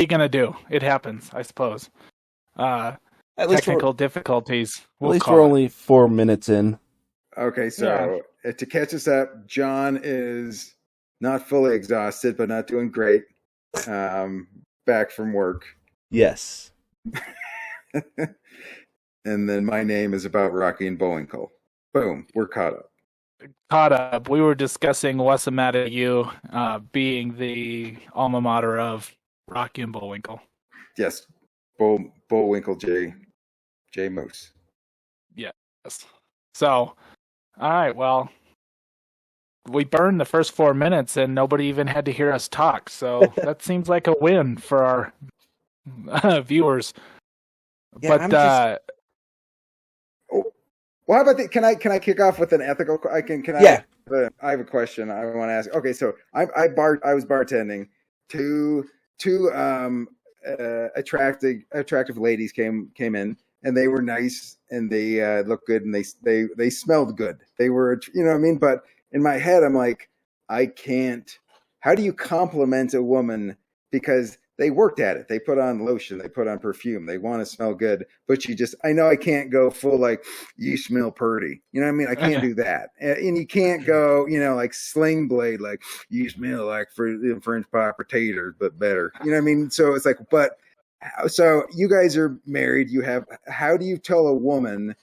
you gonna do? It happens, I suppose. Technical difficulties. At least we're only 4 minutes in. Okay, so to catch us up, John is not fully exhausted, but not doing great. Back from work. Yes. And then my name is about Rocky and Bullwinkle. Boom, we're caught up. We were discussing what's the matter with you being the alma mater of Rocky and Bullwinkle. Yes, Bullwinkle J Moose. Yes. So, all right, well, we burned the first 4 minutes and nobody even had to hear us talk. So that seems like a win for our viewers. Yeah, but well, how about can I kick off with an ethical? Yeah. I have a question I want to ask. Okay, so I was bartending. Two attractive ladies came in, and they were nice and they looked good and they smelled good. They were, you know what I mean? But in my head, I'm like, I can't. How do you compliment a woman because they worked at it? They put on lotion, they put on perfume, they want to smell good. But I know I can't go full like, you smell pretty. You know what I mean? I can't do that. And you can't go, like Sling Blade, like, you smell like French pot potatoes, but better. You know what I mean? So it's like, so you guys are married. How do you tell a woman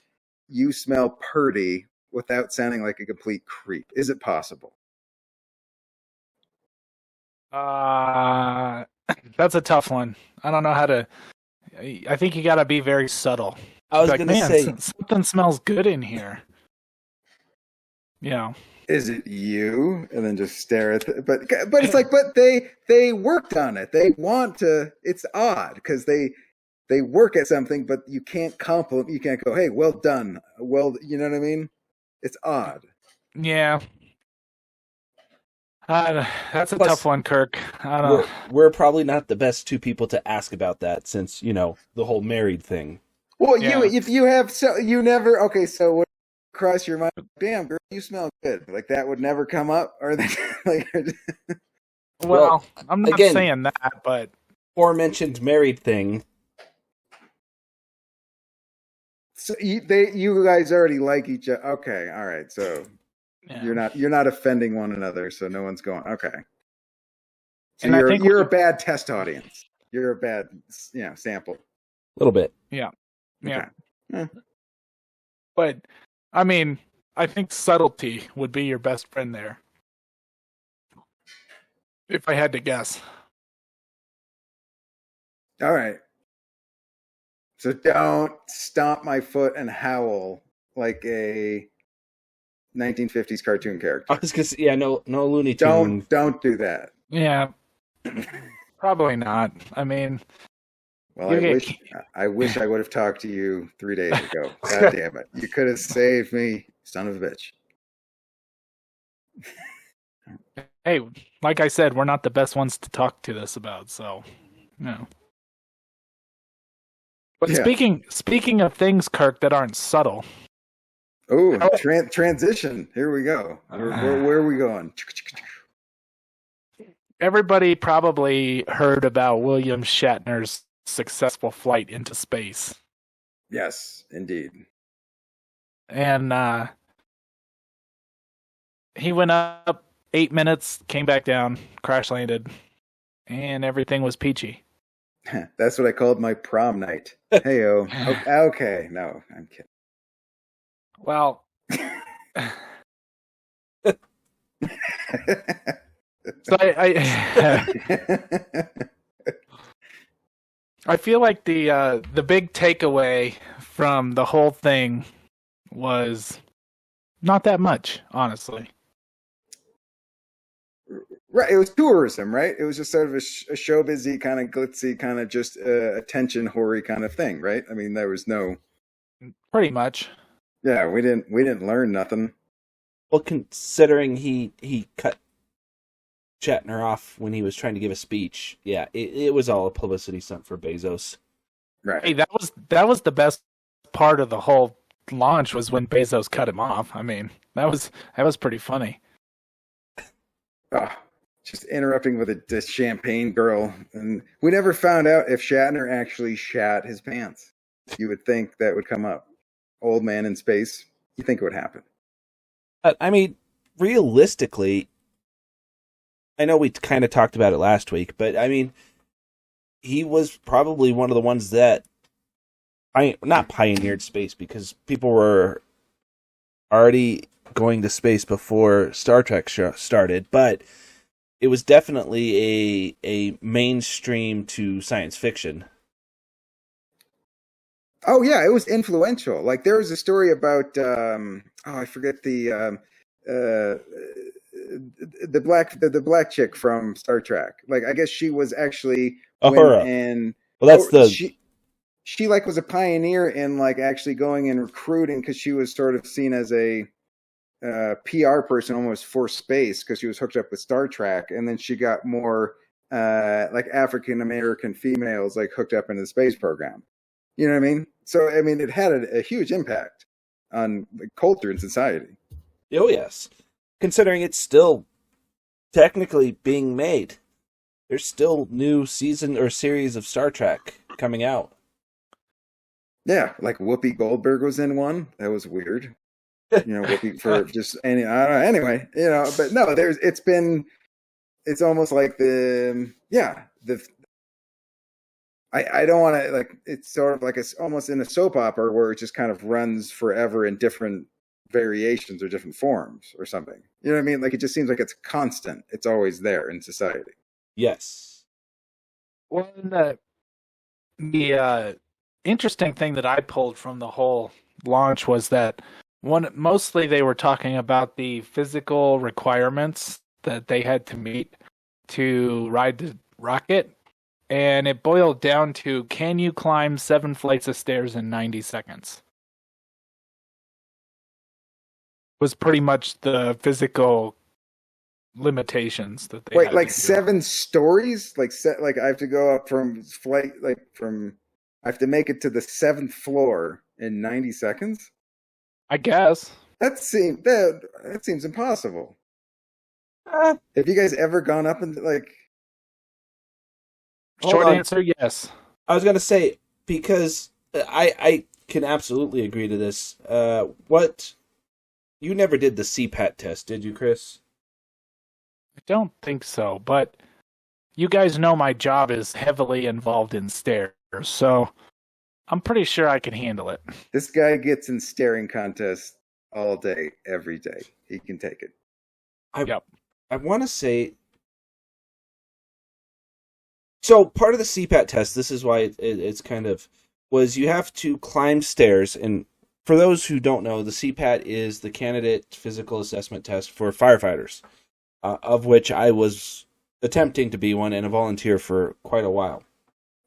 you smell pretty without sounding like a complete creep? Is it possible? That's a tough one. I don't know how to. I think you got to be very subtle. I was going to say something smells good in here. Is it you? And then just stare at it. But it's like, but they worked on it. They want to. It's odd because they work at something, but you can't compliment. You can't go, hey, well done. Well, you know what I mean? It's odd. Yeah. That's a tough one, Kirk. I don't know. We're probably not the best two people to ask about that since, the whole married thing. Well, if you have, so you never, okay, so what cross your mind? Damn, girl, you smell good. Like that would never come up? Or like, well, I'm not saying that, but. Aforementioned married thing. So you guys already like each other. Okay, all right, so. Yeah. You're not offending one another, so no one's going, okay. So you're a bad test audience. You're a bad sample. A little bit. Yeah. Okay. Yeah. But I mean, I think subtlety would be your best friend there. If I had to guess. All right. So don't stomp my foot and howl like a 1950s cartoon character. I was gonna say, no Looney Tunes. Don't do that. Yeah, probably not. I mean, well, I wish I would have talked to you 3 days ago. God damn it! You could have saved me, son of a bitch. Hey, like I said, we're not the best ones to talk to this about, so no. But speaking of things, Kirk, that aren't subtle. Oh, transition. Here we go. Where are we going? Everybody probably heard about William Shatner's successful flight into space. Yes, indeed. And he went up 8 minutes, came back down, crash landed, and everything was peachy. That's what I called my prom night. Hey-o. Okay, no, I'm kidding. Well, so I feel like the big takeaway from the whole thing was not that much, honestly. Right, it was tourism, right? It was just sort of a showbizy kind of glitzy, kind of just attention whorey kind of thing, right? I mean, there was no. Pretty much. Yeah, we didn't learn nothing. Well, considering he cut Shatner off when he was trying to give a speech, yeah, it was all a publicity stunt for Bezos. Right. Hey, that was the best part of the whole launch was when Bezos cut him off. I mean, that was pretty funny. just interrupting with a champagne girl. And we never found out if Shatner actually shat his pants. You would think that would come up. Old man in space. You think it would happen. I mean, realistically, I know we kind of talked about it last week, but I mean, he was probably one of the ones that not pioneered space, because people were already going to space before Star Trek started, but it was definitely a mainstream to science fiction. Oh yeah, it was influential. Like there was a story about I forget the black chick from Star Trek. Like I guess she was actually Uhura. Well, that's she like was a pioneer in like actually going and recruiting, because she was sort of seen as a PR person almost for space, because she was hooked up with Star Trek, and then she got more like African American females like hooked up into the space program. You know what I mean? So I mean, it had a huge impact on the culture and society. Oh yes, considering it's still technically being made. There's still new season or series of Star Trek coming out. Yeah, like Whoopi Goldberg was in one. That was weird. You know, Whoopi for just any. I don't know. Anyway, you know, but no, it's almost like I don't want to, like, it's sort of like it's almost in a soap opera where it just kind of runs forever in different variations or different forms or something. You know what I mean? Like it just seems like it's constant. It's always there in society. Yes. Well, the interesting thing that I pulled from the whole launch was that mostly they were talking about the physical requirements that they had to meet to ride the rocket, and it boiled down to, can you climb 7 flights of stairs in 90 seconds? Was pretty much the physical limitations that they wait, like 7 stories, like I have to go up from I have to make it to the 7th floor in 90 seconds. I guess that seems impossible. Have you guys ever gone up and like? Short answer, yes. I was gonna say, because I can absolutely agree to this. What? You never did the CPAT test, did you, Chris? I don't think so, but you guys know my job is heavily involved in stairs, so I'm pretty sure I can handle it. This guy gets in staring contests all day, every day. He can take it. I want to say... So, part of the CPAT test, this is why it's kind of... was you have to climb stairs, and for those who don't know, the CPAT is the Candidate Physical Assessment Test for firefighters, of which I was attempting to be one and a volunteer for quite a while.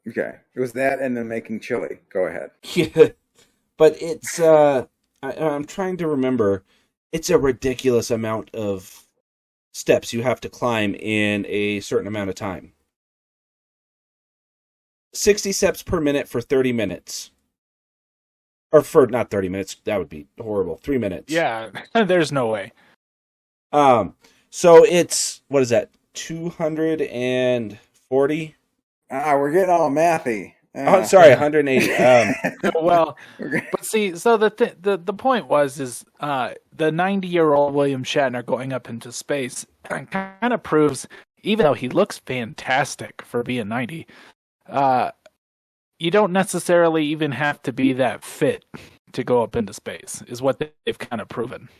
Okay. It was that and then making chili. Go ahead. Yeah. But it's, I'm trying to remember, it's a ridiculous amount of steps you have to climb in a certain amount of time. 60 steps per minute for 30 minutes. Or for, not 30 minutes, that would be horrible. 3 minutes. Yeah, there's no way. So it's, what is that, 240? We're getting all mathy. Oh, sorry, 180. Well, but see, so the point was the 90-year-old William Shatner going up into space kind of proves, even though he looks fantastic for being 90, you don't necessarily even have to be that fit to go up into space, is what they've kind of proven.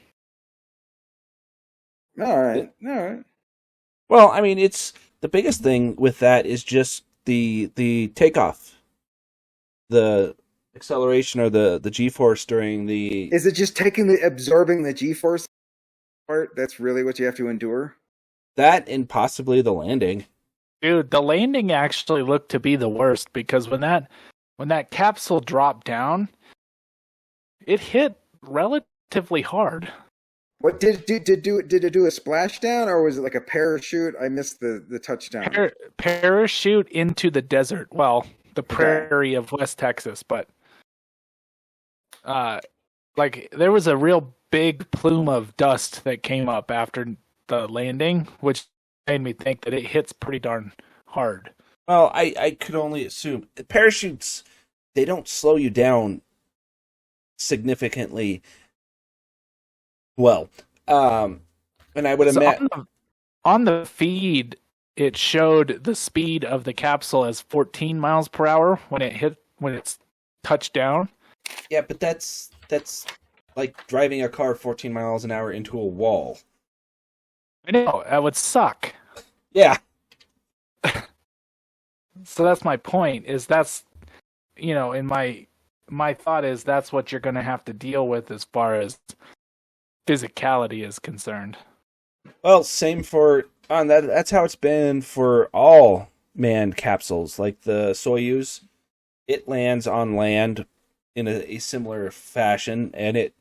All right. Well, I mean, it's the biggest thing with that is just the takeoff, the acceleration or the G-force during the... Is it just absorbing the G-force part? That's really what you have to endure? That and possibly the landing. Dude, the landing actually looked to be the worst, because when that capsule dropped down, it hit relatively hard. What did it do? Did it do a splashdown, or was it like a parachute? I missed the touchdown. Parachute into the desert. Well, the prairie of West Texas, but like there was a real big plume of dust that came up after the landing, which made me think that it hits pretty darn hard. Well, I could only assume parachutes, they don't slow you down significantly well. And I would imagine on the feed, it showed the speed of the capsule as 14 miles per hour when it's touched down. Yeah, but that's like driving a car 14 miles an hour into a wall. I know, that would suck. Yeah. So that's my point, is that's, in my thought is that's what you're going to have to deal with as far as physicality is concerned. Well, same for on that. That's how it's been for all manned capsules, like the Soyuz. It lands on land in a similar fashion, and if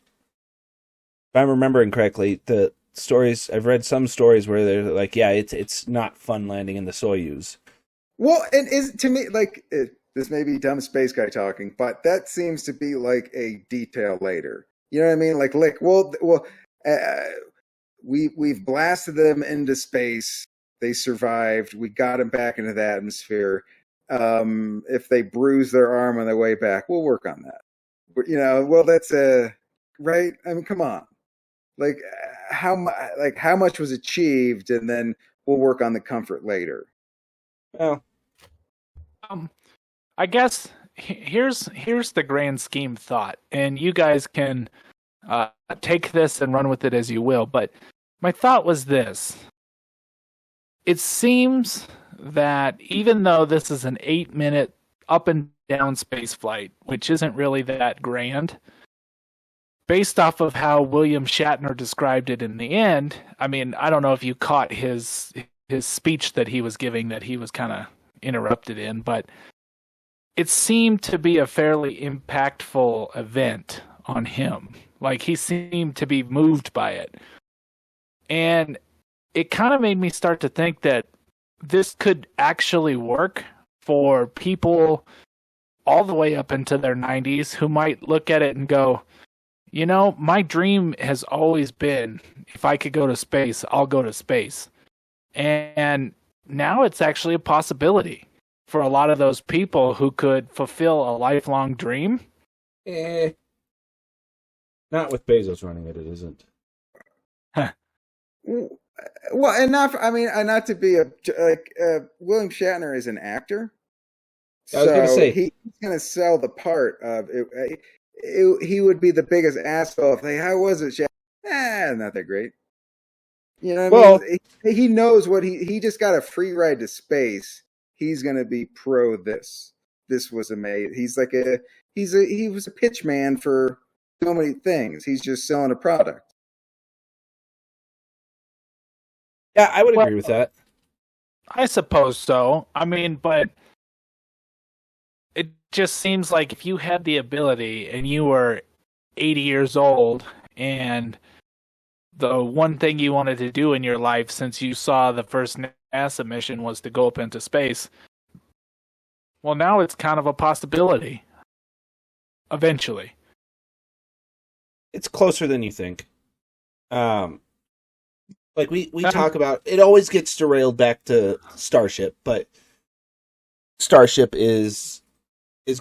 I'm remembering correctly, the stories I've read some stories where they're like, yeah, it's not fun landing in the Soyuz. Well, and is to me like this may be dumb space guy talking, but that seems to be like a detail later. You know what I mean? Like, we've blasted them into space. They survived. We got them back into the atmosphere. If they bruise their arm on their way back, we'll work on that. That's right. I mean, come on. Like how much was achieved, and then we'll work on the comfort later. Well, I guess here's the grand scheme thought, and you guys can take this and run with it as you will. But my thought was this: it seems that even though this is an 8-minute up and down space flight, which isn't really that grand, based off of how William Shatner described it in the end, I mean, I don't know if you caught his speech that he was giving that he was kind of interrupted in, but it seemed to be a fairly impactful event on him. Like, he seemed to be moved by it. And it kind of made me start to think that this could actually work for people all the way up into their 90s who might look at it and go, my dream has always been, if I could go to space, I'll go to space. And now it's actually a possibility for a lot of those people who could fulfill a lifelong dream. Not with Bezos running it isn't. Huh. Well, and not to be William Shatner is an actor. I was going to say he's going to sell the part of it. He would be the biggest asshole if how was it, Shatner? Not that great. You know what I mean? He knows what he just got a free ride to space. He's going to be pro this. This was amazing. He's like he was a pitch man for so many things. He's just selling a product. Yeah, I would agree with that. I suppose so. I mean, but it just seems like if you had the ability and you were 80 years old and the one thing you wanted to do in your life since you saw the first NASA mission was to go up into space, well, now it's kind of a possibility. Eventually. It's closer than you think. Like we talk about, it always gets derailed back to Starship, but Starship is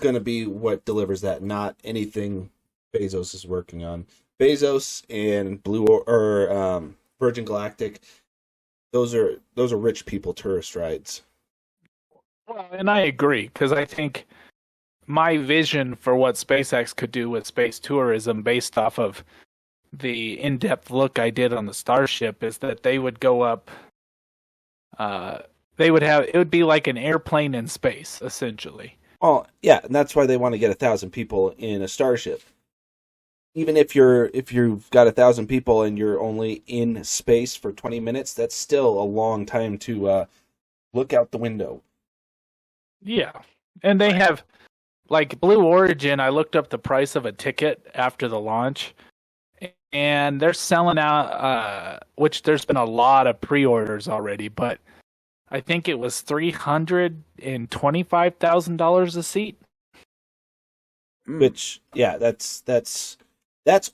going to be what delivers that, not anything Bezos is working on. Bezos and Virgin Galactic, those are rich people tourist rides. Well, and I agree, because I think my vision for what SpaceX could do with space tourism, based off of the in-depth look I did on the Starship, is that they would go up. It would be like an airplane in space, essentially. Well, yeah, and that's why they want to get 1,000 people in a Starship. Even if you've got 1,000 people and you're only in space for 20 minutes, that's still a long time to look out the window. Yeah, and they have, like, Blue Origin. I looked up the price of a ticket after the launch, and they're selling out, which there's been a lot of pre-orders already, but I think it was $325,000 a seat. Which, yeah, that's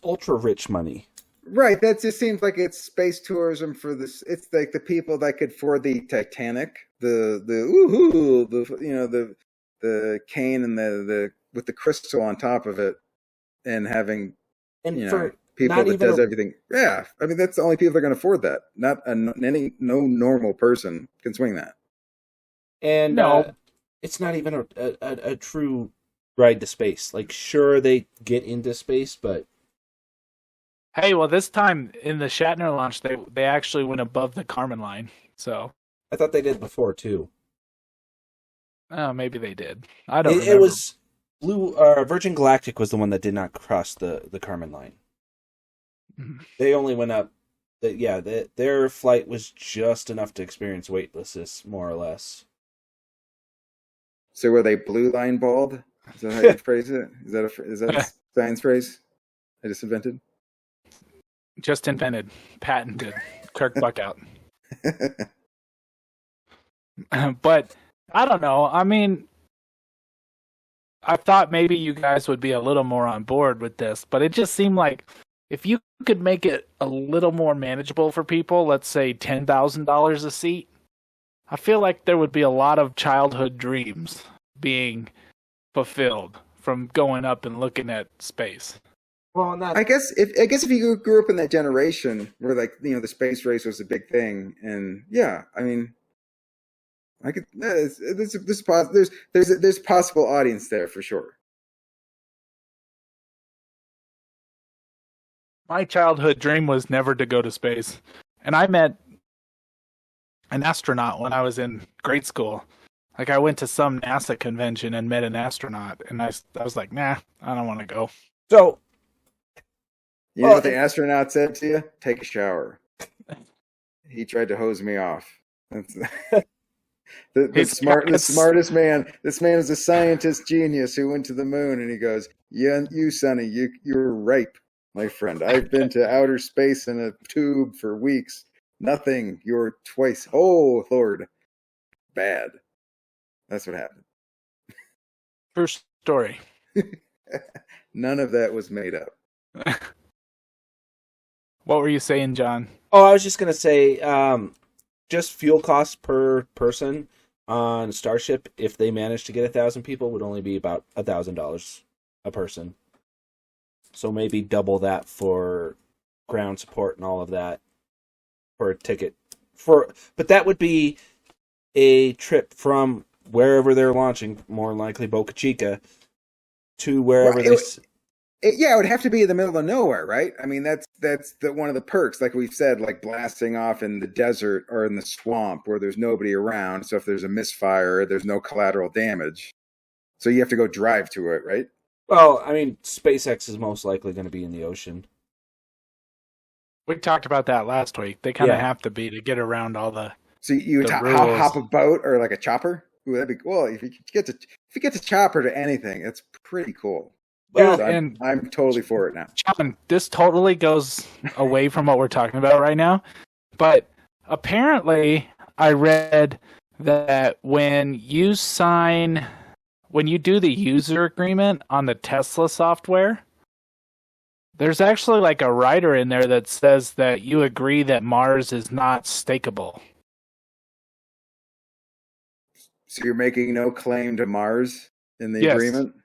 ultra rich money. Right. That just seems like it's space tourism for this. It's like the people that could for the Titanic, the ooh, the cane and the with the crystal on top of it, and having for people that does everything. Yeah, I mean that's the only people that are going to afford that. Not no normal person can swing that. And no, it's not even a true ride to space. Like, sure, they get into space, but hey, well, this time in the Shatner launch, they actually went above the Kármán line. So I thought they did before too. Oh, maybe they did. I don't remember. It was Virgin Galactic was the one that did not cross the Kármán line. Mm-hmm. They only went up. Their flight was just enough to experience weightlessness, more or less. So were they blue line bald? Is that how you phrase it? Is that a science phrase I just invented? Just invented, patented, Kirk Buckout. But I don't know. I mean, I thought maybe you guys would be a little more on board with this, but it just seemed like if you could make it a little more manageable for people, let's say $10,000 a seat, I feel like there would be a lot of childhood dreams being fulfilled from going up and looking at space. Well, I guess if you grew up in that generation where the space race was a big thing, and yeah, I mean, I could there's possible audience there for sure. My childhood dream was never to go to space, and I met an astronaut when I was in grade school. Like I went to some NASA convention and met an astronaut, and I was like, nah, I don't want to go. So. You know what the astronaut said to you? Take a shower. He tried to hose me off. The smartest man. This man is a scientist genius who went to the moon, and he goes, "Yeah, you, Sonny, you're ripe, my friend. I've been to outer space in a tube for weeks. Nothing. You're twice. Oh, Lord, bad." That's what happened. First story. None of that was made up. What were you saying, John? Oh, I was just going to say, just fuel costs per person on Starship, if they managed to get 1,000 people, would only be about $1,000 a person. So maybe double that for ground support and all of that for a ticket. But that would be a trip from wherever they're launching, more likely Boca Chica, to wherever it would have to be in the middle of nowhere, right? I mean, that's one of the perks, like we've said, like blasting off in the desert or in the swamp where there's nobody around. So if there's a misfire, there's no collateral damage. So you have to go drive to it, right? Well, I mean, SpaceX is most likely going to be in the ocean. We talked about that last week. They kind of have to be to get around all the. So you hop a boat or like a chopper? Ooh, that'd be cool. If you get to chopper to anything, it's pretty cool. Well, so I'm totally for it now. John, this totally goes away from what we're talking about right now. But apparently, I read that when you do the user agreement on the Tesla software, there's actually like a rider in there that says that you agree that Mars is not stakeable. So you're making no claim to Mars in the agreement?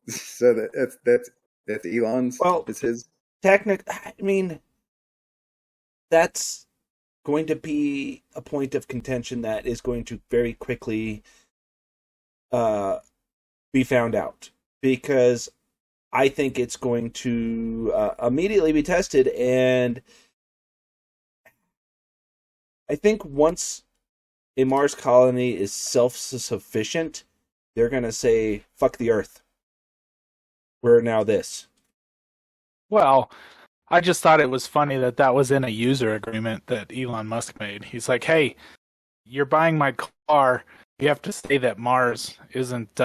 So that's Elon's. Well, it's his. I mean, that's going to be a point of contention that is going to very quickly be found out, because I think it's going to immediately be tested, and I think once a Mars colony is self-sufficient, they're going to say, fuck the Earth. We're now this. Well, I just thought it was funny that was in a user agreement that Elon Musk made. He's like, hey, you're buying my car. You have to say that Mars isn't,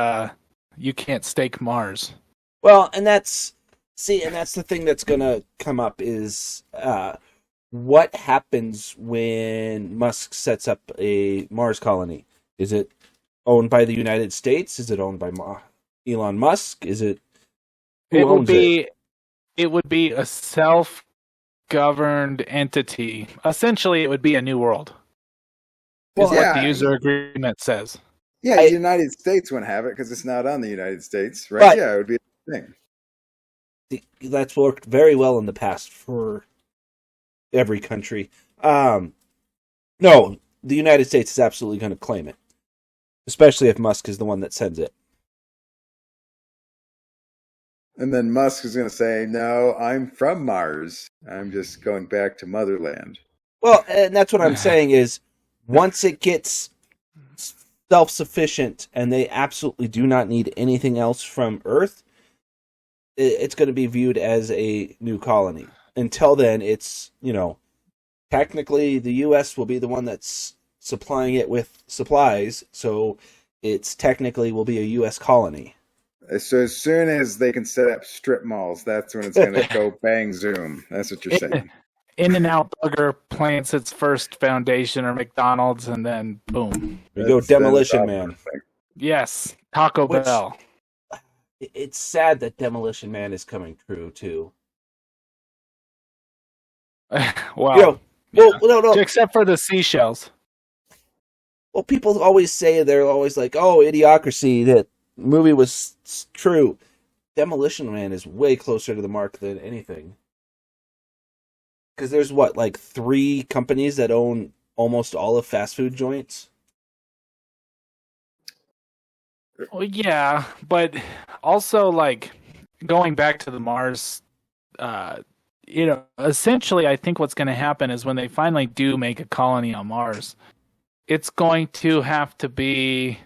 you can't stake Mars. Well, and that's the thing that's going to come up is what happens when Musk sets up a Mars colony? Is it owned by the United States? Is it owned by Elon Musk? Is it... It would be a governed entity. Essentially, it would be a new world. Is Well, what the user agreement says. Yeah, the United States wouldn't have it because it's not on the United States, right? But yeah, it would be a thing. That's worked very well in the past for every country. No, the United States is absolutely going to claim it, especially if Musk is the one that sends it. And then Musk is going to say, "No, I'm from Mars. I'm just going back to motherland." Well, and that's what I'm saying is, once it gets self-sufficient and they absolutely do not need anything else from Earth, it's going to be viewed as a new colony. Until then, it's, technically the U.S. will be the one that's supplying it with supplies, so it's technically will be a U.S. colony. So as soon as they can set up strip malls, that's when it's going to go bang zoom. That's what you're saying. In-N-Out Burger plants its first foundation, or McDonald's, and then boom. There you go, Demolition Man. Yes, Taco Bell. It's sad that Demolition Man is coming true too. Well, no. Except for the seashells. Well, people always say, they're always like, "Oh, Idiocracy, that movie was true." Demolition Man is way closer to the mark than anything. Because there's 3 companies that own almost all of fast food joints? Well, yeah, but also, going back to the Mars, essentially, I think what's going to happen is when they finally do make a colony on Mars, it's going to have to be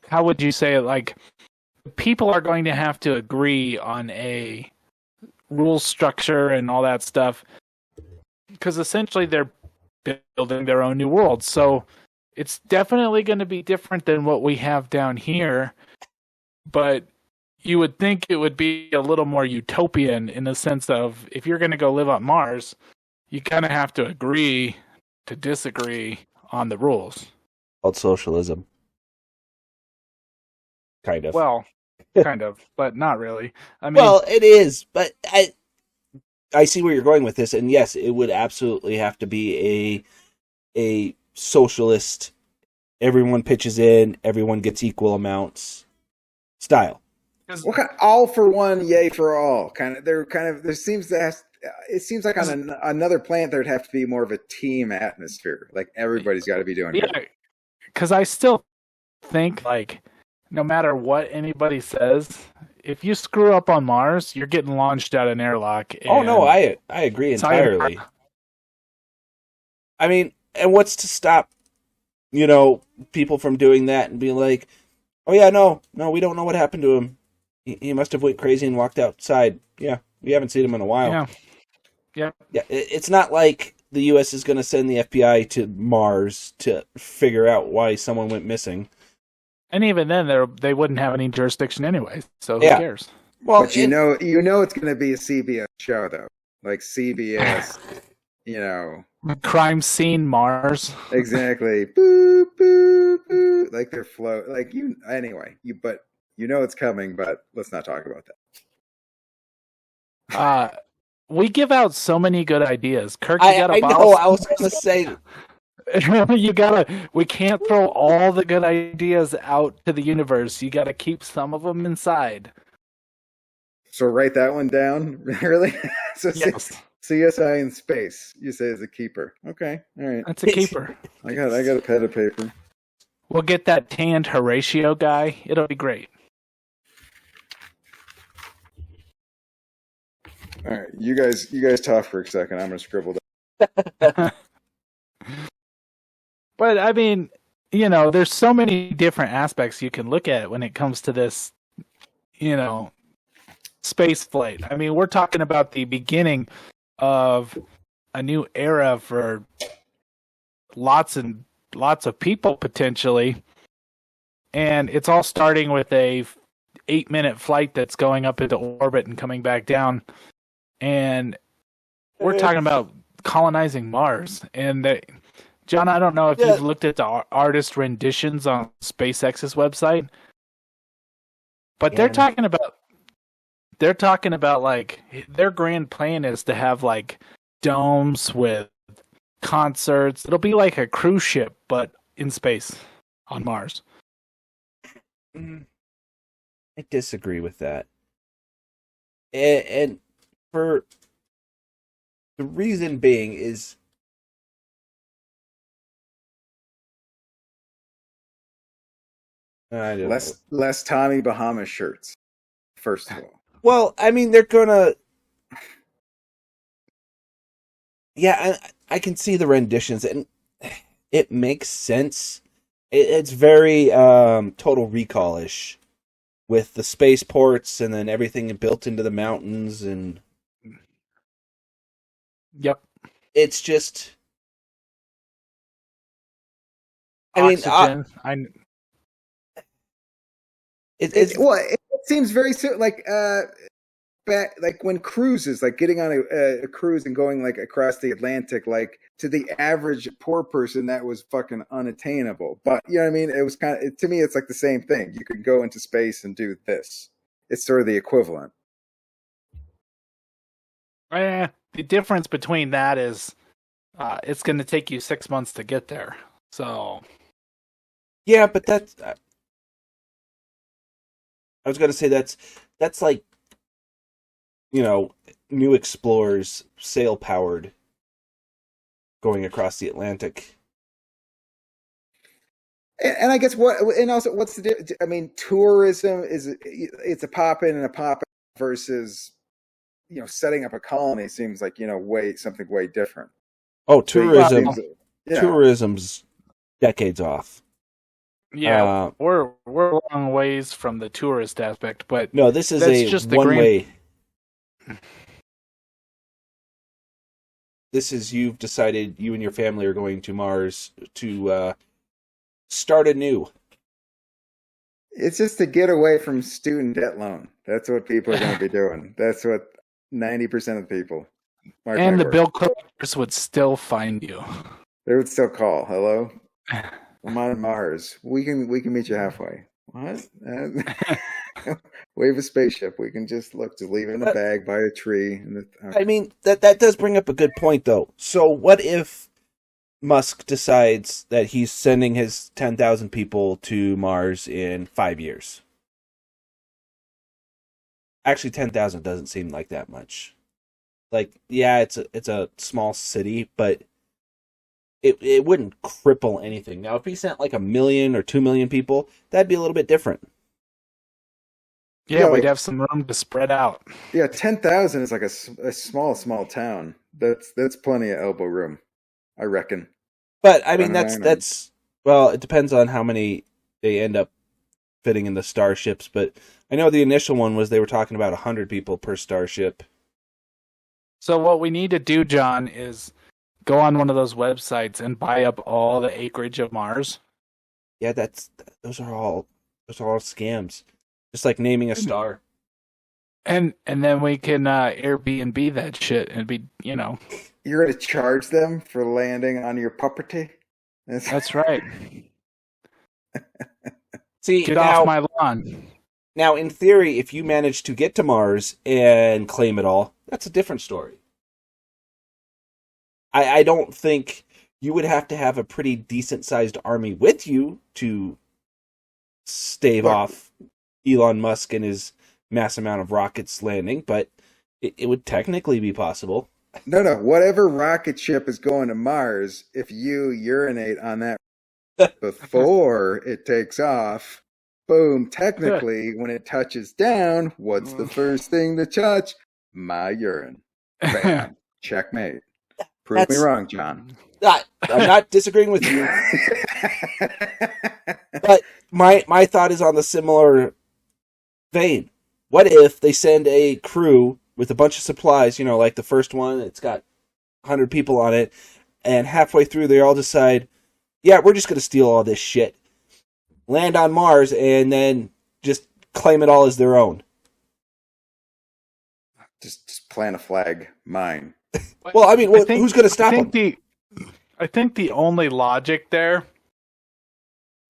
how would you say it? People are going to have to agree on a rule structure and all that stuff, because essentially they're building their own new world. So it's definitely going to be different than what we have down here, but you would think it would be a little more utopian in the sense of, if you're going to go live on Mars, you kind of have to agree to disagree on the rules. Called socialism. Kind of. Well, kind of, but not really. I mean, well, it is, but I see where you're going with this, and yes, it would absolutely have to be a socialist, everyone pitches in, everyone gets equal amounts style. What kind of all for one, yay for all? There seems like on another planet there'd have to be more of a team atmosphere. Like everybody's got to be doing it. Yeah, because I still think no matter what anybody says, if you screw up on Mars, you're getting launched out of an airlock. Oh no, I agree entirely. I mean, and what's to stop, people from doing that and being like, "Oh yeah, no, we don't know what happened to him. He must have went crazy and walked outside. Yeah, we haven't seen him in a while." Yeah. It's not like the U.S. is going to send the FBI to Mars to figure out why someone went missing. And even then, they wouldn't have any jurisdiction anyway, so who cares? Well, but you know it's going to be a CBS show, though. Like CBS, Crime Scene Mars. Exactly. Boop, boop, boop. Like they're anyway, but it's coming, but let's not talk about that. We give out so many good ideas. Kirk, you got a bottle? I know, I was going to say... we can't throw all the good ideas out to the universe. You gotta keep some of them inside. So write that one down. Really? So yes. CSI in space, you say, is a keeper. Okay. All right. That's a keeper. I got a pen and paper. We'll get that tanned Horatio guy. It'll be great. All right. You guys talk for a second. I'm gonna scribble down. But I mean, there's so many different aspects you can look at when it comes to this, space flight. I mean, we're talking about the beginning of a new era for lots and lots of people potentially. And it's all starting with a 8-minute flight that's going up into orbit and coming back down. And we're talking about colonizing Mars. And John, I don't know if you've looked at the artist renditions on SpaceX's website, but they're talking about they're talking about like their grand plan is to have like domes with concerts. It'll be like a cruise ship, but in space on Mars. I disagree with that. And for the reason being is I don't know. Less Tommy Bahama shirts. First of all, Well, I mean, they're gonna. Yeah, I can see the renditions, and it makes sense. It's very Total Recall-ish, with the spaceports and then everything built into the mountains, and Yep. it's just. Oxygen. it seems very like like when cruises, like getting on a cruise and going like across the Atlantic, like to the average poor person, that was fucking unattainable. But you know what I mean? It was to me, it's like the same thing. You could go into space and do this. It's sort of the equivalent. The difference between that is it's going to take you 6 months to get there. So. Yeah, but that's. I was going to say that's like, New Explorers sail powered going across the Atlantic. And I guess what's the? I mean, tourism it's a pop in and a pop out versus, setting up a colony seems like something way different. Oh, tourism's decades off. Yeah, we're a long ways from the tourist aspect, but no, this is just one way. This is you've decided you and your family are going to Mars to start anew. It's just to get away from student debt loan. That's what people are going to be doing. That's what 90% of people. And the bill collectors would still find you. They would still call. Hello, I'm on Mars. We can meet you halfway. What? Wave a spaceship. We can just leave it in a bag by a tree. I mean, that does bring up a good point, though. So what if Musk decides that he's sending his 10,000 people to Mars in 5 years? Actually, 10,000 doesn't seem like that much. Like, yeah, it's a small city, but it wouldn't cripple anything. Now, if he sent like 1 million or 2 million people, that'd be a little bit different. Yeah, we'd have some room to spread out. Yeah, 10,000 is like a small town. That's plenty of elbow room, I reckon. But I mean, that's well, it depends on how many they end up fitting in the starships. But I know the initial one was they were talking about 100 people per starship. So what we need to do, John, is go on one of those websites and buy up all the acreage of Mars. Yeah, those are all scams. Just like naming a star. And then we can Airbnb that shit and be, You're going to charge them for landing on your property? That's right. See, get off my lawn. Now, in theory, if you manage to get to Mars and claim it all, that's a different story. I don't think you would have to have a pretty decent-sized army with you to stave off Elon Musk and his mass amount of rockets landing, but it would technically be possible. No. Whatever rocket ship is going to Mars, if you urinate on that before it takes off, boom, technically, when it touches down, what's the first thing to touch? My urine. Bam. Checkmate. Prove me wrong, John. I'm not disagreeing with you. But my thought is on the similar vein. What if they send a crew with a bunch of supplies, like the first one, it's got 100 people on it, and halfway through they all decide, yeah, we're just going to steal all this shit, land on Mars, and then just claim it all as their own. Just plant a flag. Mine. Well, I mean, who's going to stop them? I think the only logic there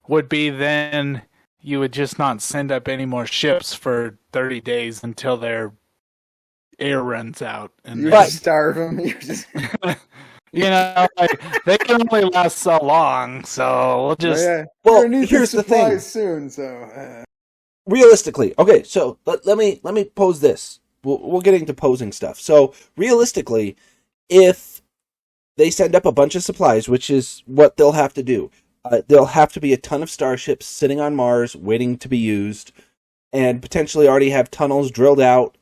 would be then you would just not send up any more ships for 30 days until their air runs out. And You just starve them. You just... like, they can only last so long, so we'll just... Well, here's the thing. Soon, so... Realistically, okay, so let me pose this. We'll get into posing stuff. So, realistically, if they send up a bunch of supplies, which is what they'll have to do, there'll have to be a ton of starships sitting on Mars waiting to be used, and potentially already have tunnels drilled out.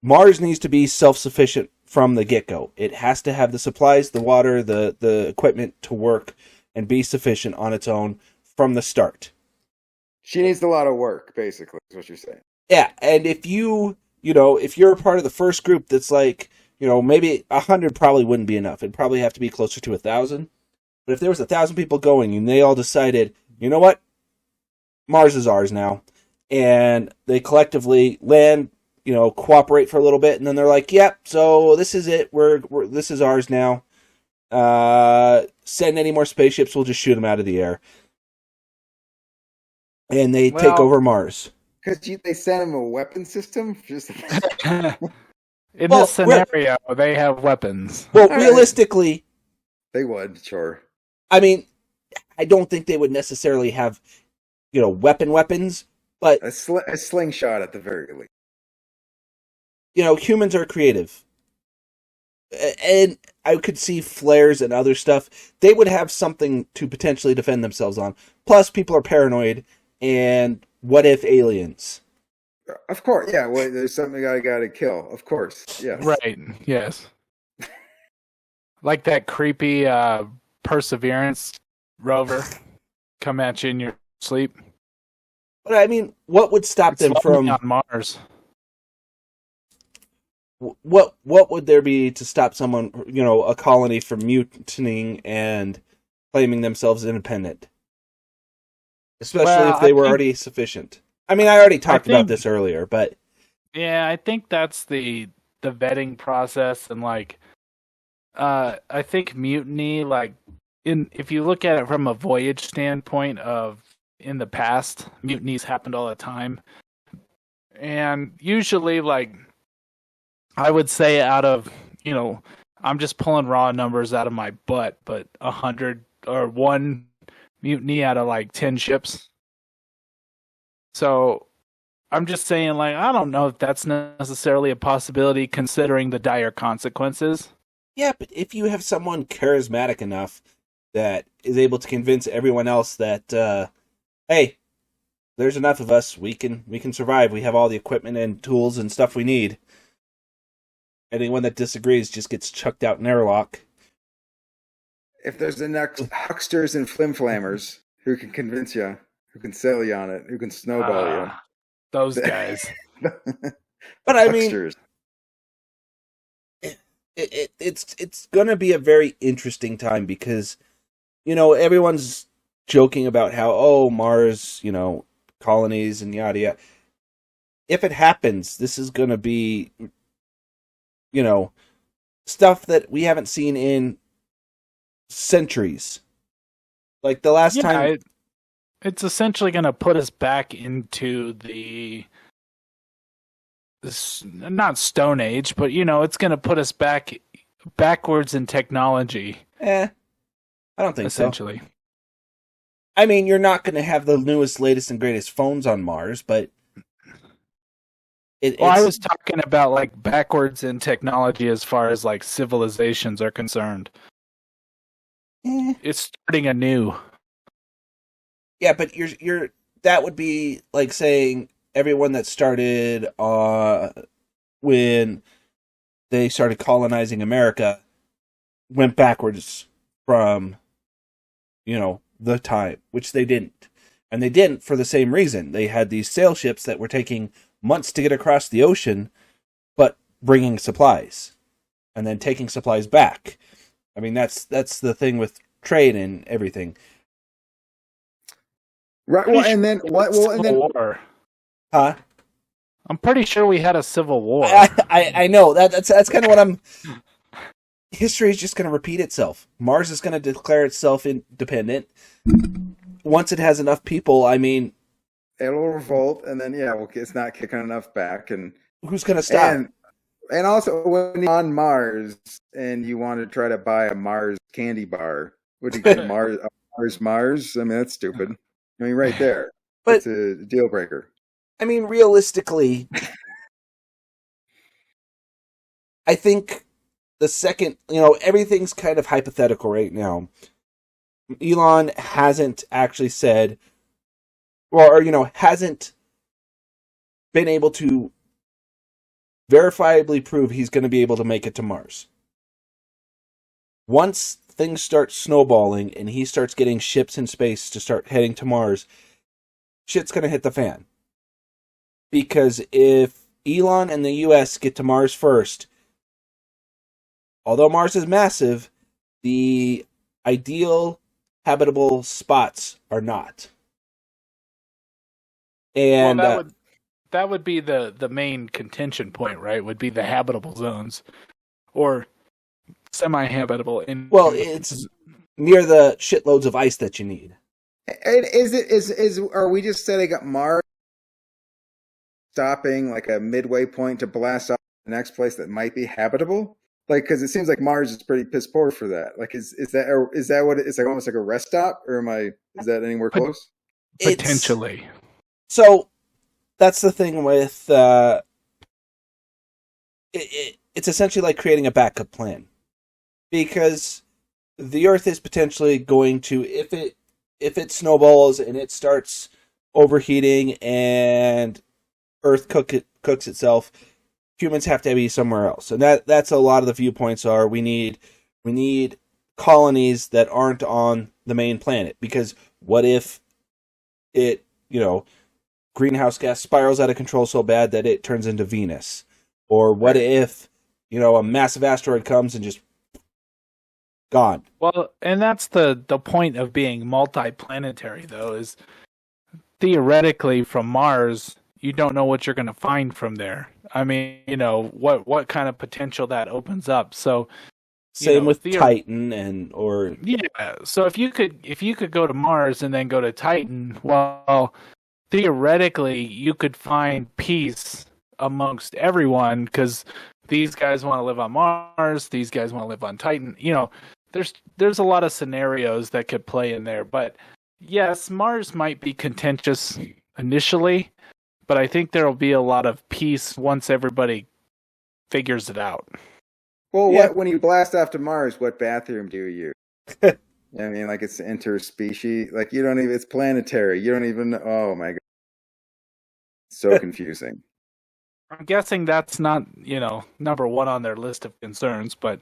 Mars needs to be self-sufficient from the get-go. It has to have the supplies, the water, the equipment to work and be sufficient on its own from the start. She needs a lot of work, basically, is what you're saying. Yeah, and if if you're a part of the first group that's like, maybe 100 probably wouldn't be enough. It'd probably have to be closer to 1,000. But if there was 1,000 people going and they all decided, you know what, Mars is ours now, and they collectively land, cooperate for a little bit, and then they're like, yep, so this is it. This is ours now. Send any more spaceships, we'll just shoot them out of the air. And they take over Mars. Because they sent them a weapon system? In this scenario, they have weapons. Well, realistically... They would, sure. I mean, I don't think they would necessarily have, weapons, but... A slingshot at the very least. Humans are creative. And I could see flares and other stuff. They would have something to potentially defend themselves on. Plus, people are paranoid, and what if aliens? Of course, yeah. Well, there's something I got to kill. Of course, yes. Right, yes. Like that creepy Perseverance rover come at you in your sleep. But I mean, what would stop them from on Mars? What would there be to stop someone, a colony from mutinying and claiming themselves independent? Especially if they were already sufficient. I mean, I already talked about this earlier, but... Yeah, I think that's the vetting process, and I think mutiny, if you look at it from a voyage standpoint of in the past, mutinies happened all the time. And usually, I would say out of, I'm just pulling raw numbers out of my butt, but 100 or one mutiny out of 10 ships. So I'm just saying, I don't know if that's necessarily a possibility considering the dire consequences. Yeah, but if you have someone charismatic enough that is able to convince everyone else that, hey, there's enough of us, we can survive. We have all the equipment and tools and stuff we need. Anyone that disagrees just gets chucked out in airlock. If there's enough hucksters and flimflammers who can convince you, who can sell you on it, who can snowball you. Those guys. But I mean, it's going to be a very interesting time because, everyone's joking about how, Mars, colonies and yada yada. If it happens, this is going to be, stuff that we haven't seen in centuries. Like the last time... It's essentially going to put us back into not Stone Age, but it's going to put us backwards in technology. I don't think essentially. So. I mean, you're not going to have the newest, latest, and greatest phones on Mars, but I was talking about backwards in technology as far as civilizations are concerned. It's starting anew. Yeah, but you're that would be like saying everyone that started when they started colonizing America went backwards from the time, which they didn't. And they didn't for the same reason. They had these sail ships that were taking months to get across the ocean, but bringing supplies and then taking supplies back. I mean, that's the thing with trade and everything. Right. Well, and then what? Well, and then war. Huh? I'm pretty sure we had a civil war. I know that's kind of what I'm. History is just going to repeat itself. Mars is going to declare itself independent. once it has enough people, I mean, it'll revolt, and then it's not kicking enough back, and who's going to stop? And also, when you're on Mars and you want to try to buy a Mars candy bar, what do you get? Mars? I mean, that's stupid. I mean, right there, but it's a deal breaker. I mean, realistically, I think the second, everything's kind of hypothetical right now. Elon hasn't actually said, or hasn't been able to verifiably prove he's going to be able to make it to Mars. Once things start snowballing and he starts getting ships in space to start heading to Mars, shit's going to hit the fan. Because if Elon and the US get to Mars first, although Mars is massive, the ideal habitable spots are not. And that would be the main contention point, right? Would be the habitable zones or semi-habitable. Well, it's near the shitloads of ice that you need. And are we just setting up Mars, stopping like a midway point to blast off the next place that might be habitable? Like, because it seems like Mars is pretty piss poor for that. Like, is that what it's like, almost like a rest stop, or is that anywhere close? Potentially. So that's the thing with it's essentially like creating a backup plan, because the Earth is potentially going to, if it snowballs and it starts overheating and Earth cooks itself, humans have to be somewhere else. And that's a lot of the viewpoints are we need colonies that aren't on the main planet, because what if it, greenhouse gas spirals out of control so bad that it turns into Venus? Or what if, a massive asteroid comes and just gone? Well, and that's the point of being multi-planetary, though, is theoretically from Mars, you don't know what you're going to find from there. I mean, what kind of potential that opens up. So same with Titan So if you could go to Mars and then go to Titan, well, theoretically you could find peace amongst everyone, because these guys want to live on Mars, these guys want to live on Titan. There's a lot of scenarios that could play in there. But yes, Mars might be contentious initially, but I think there'll be a lot of peace once everybody figures it out. Well, when you blast off to Mars, what bathroom do you use? I mean, like, it's interspecies. Like, you don't even, it's planetary. You don't even, oh my God. So confusing. I'm guessing that's not, number one on their list of concerns, but.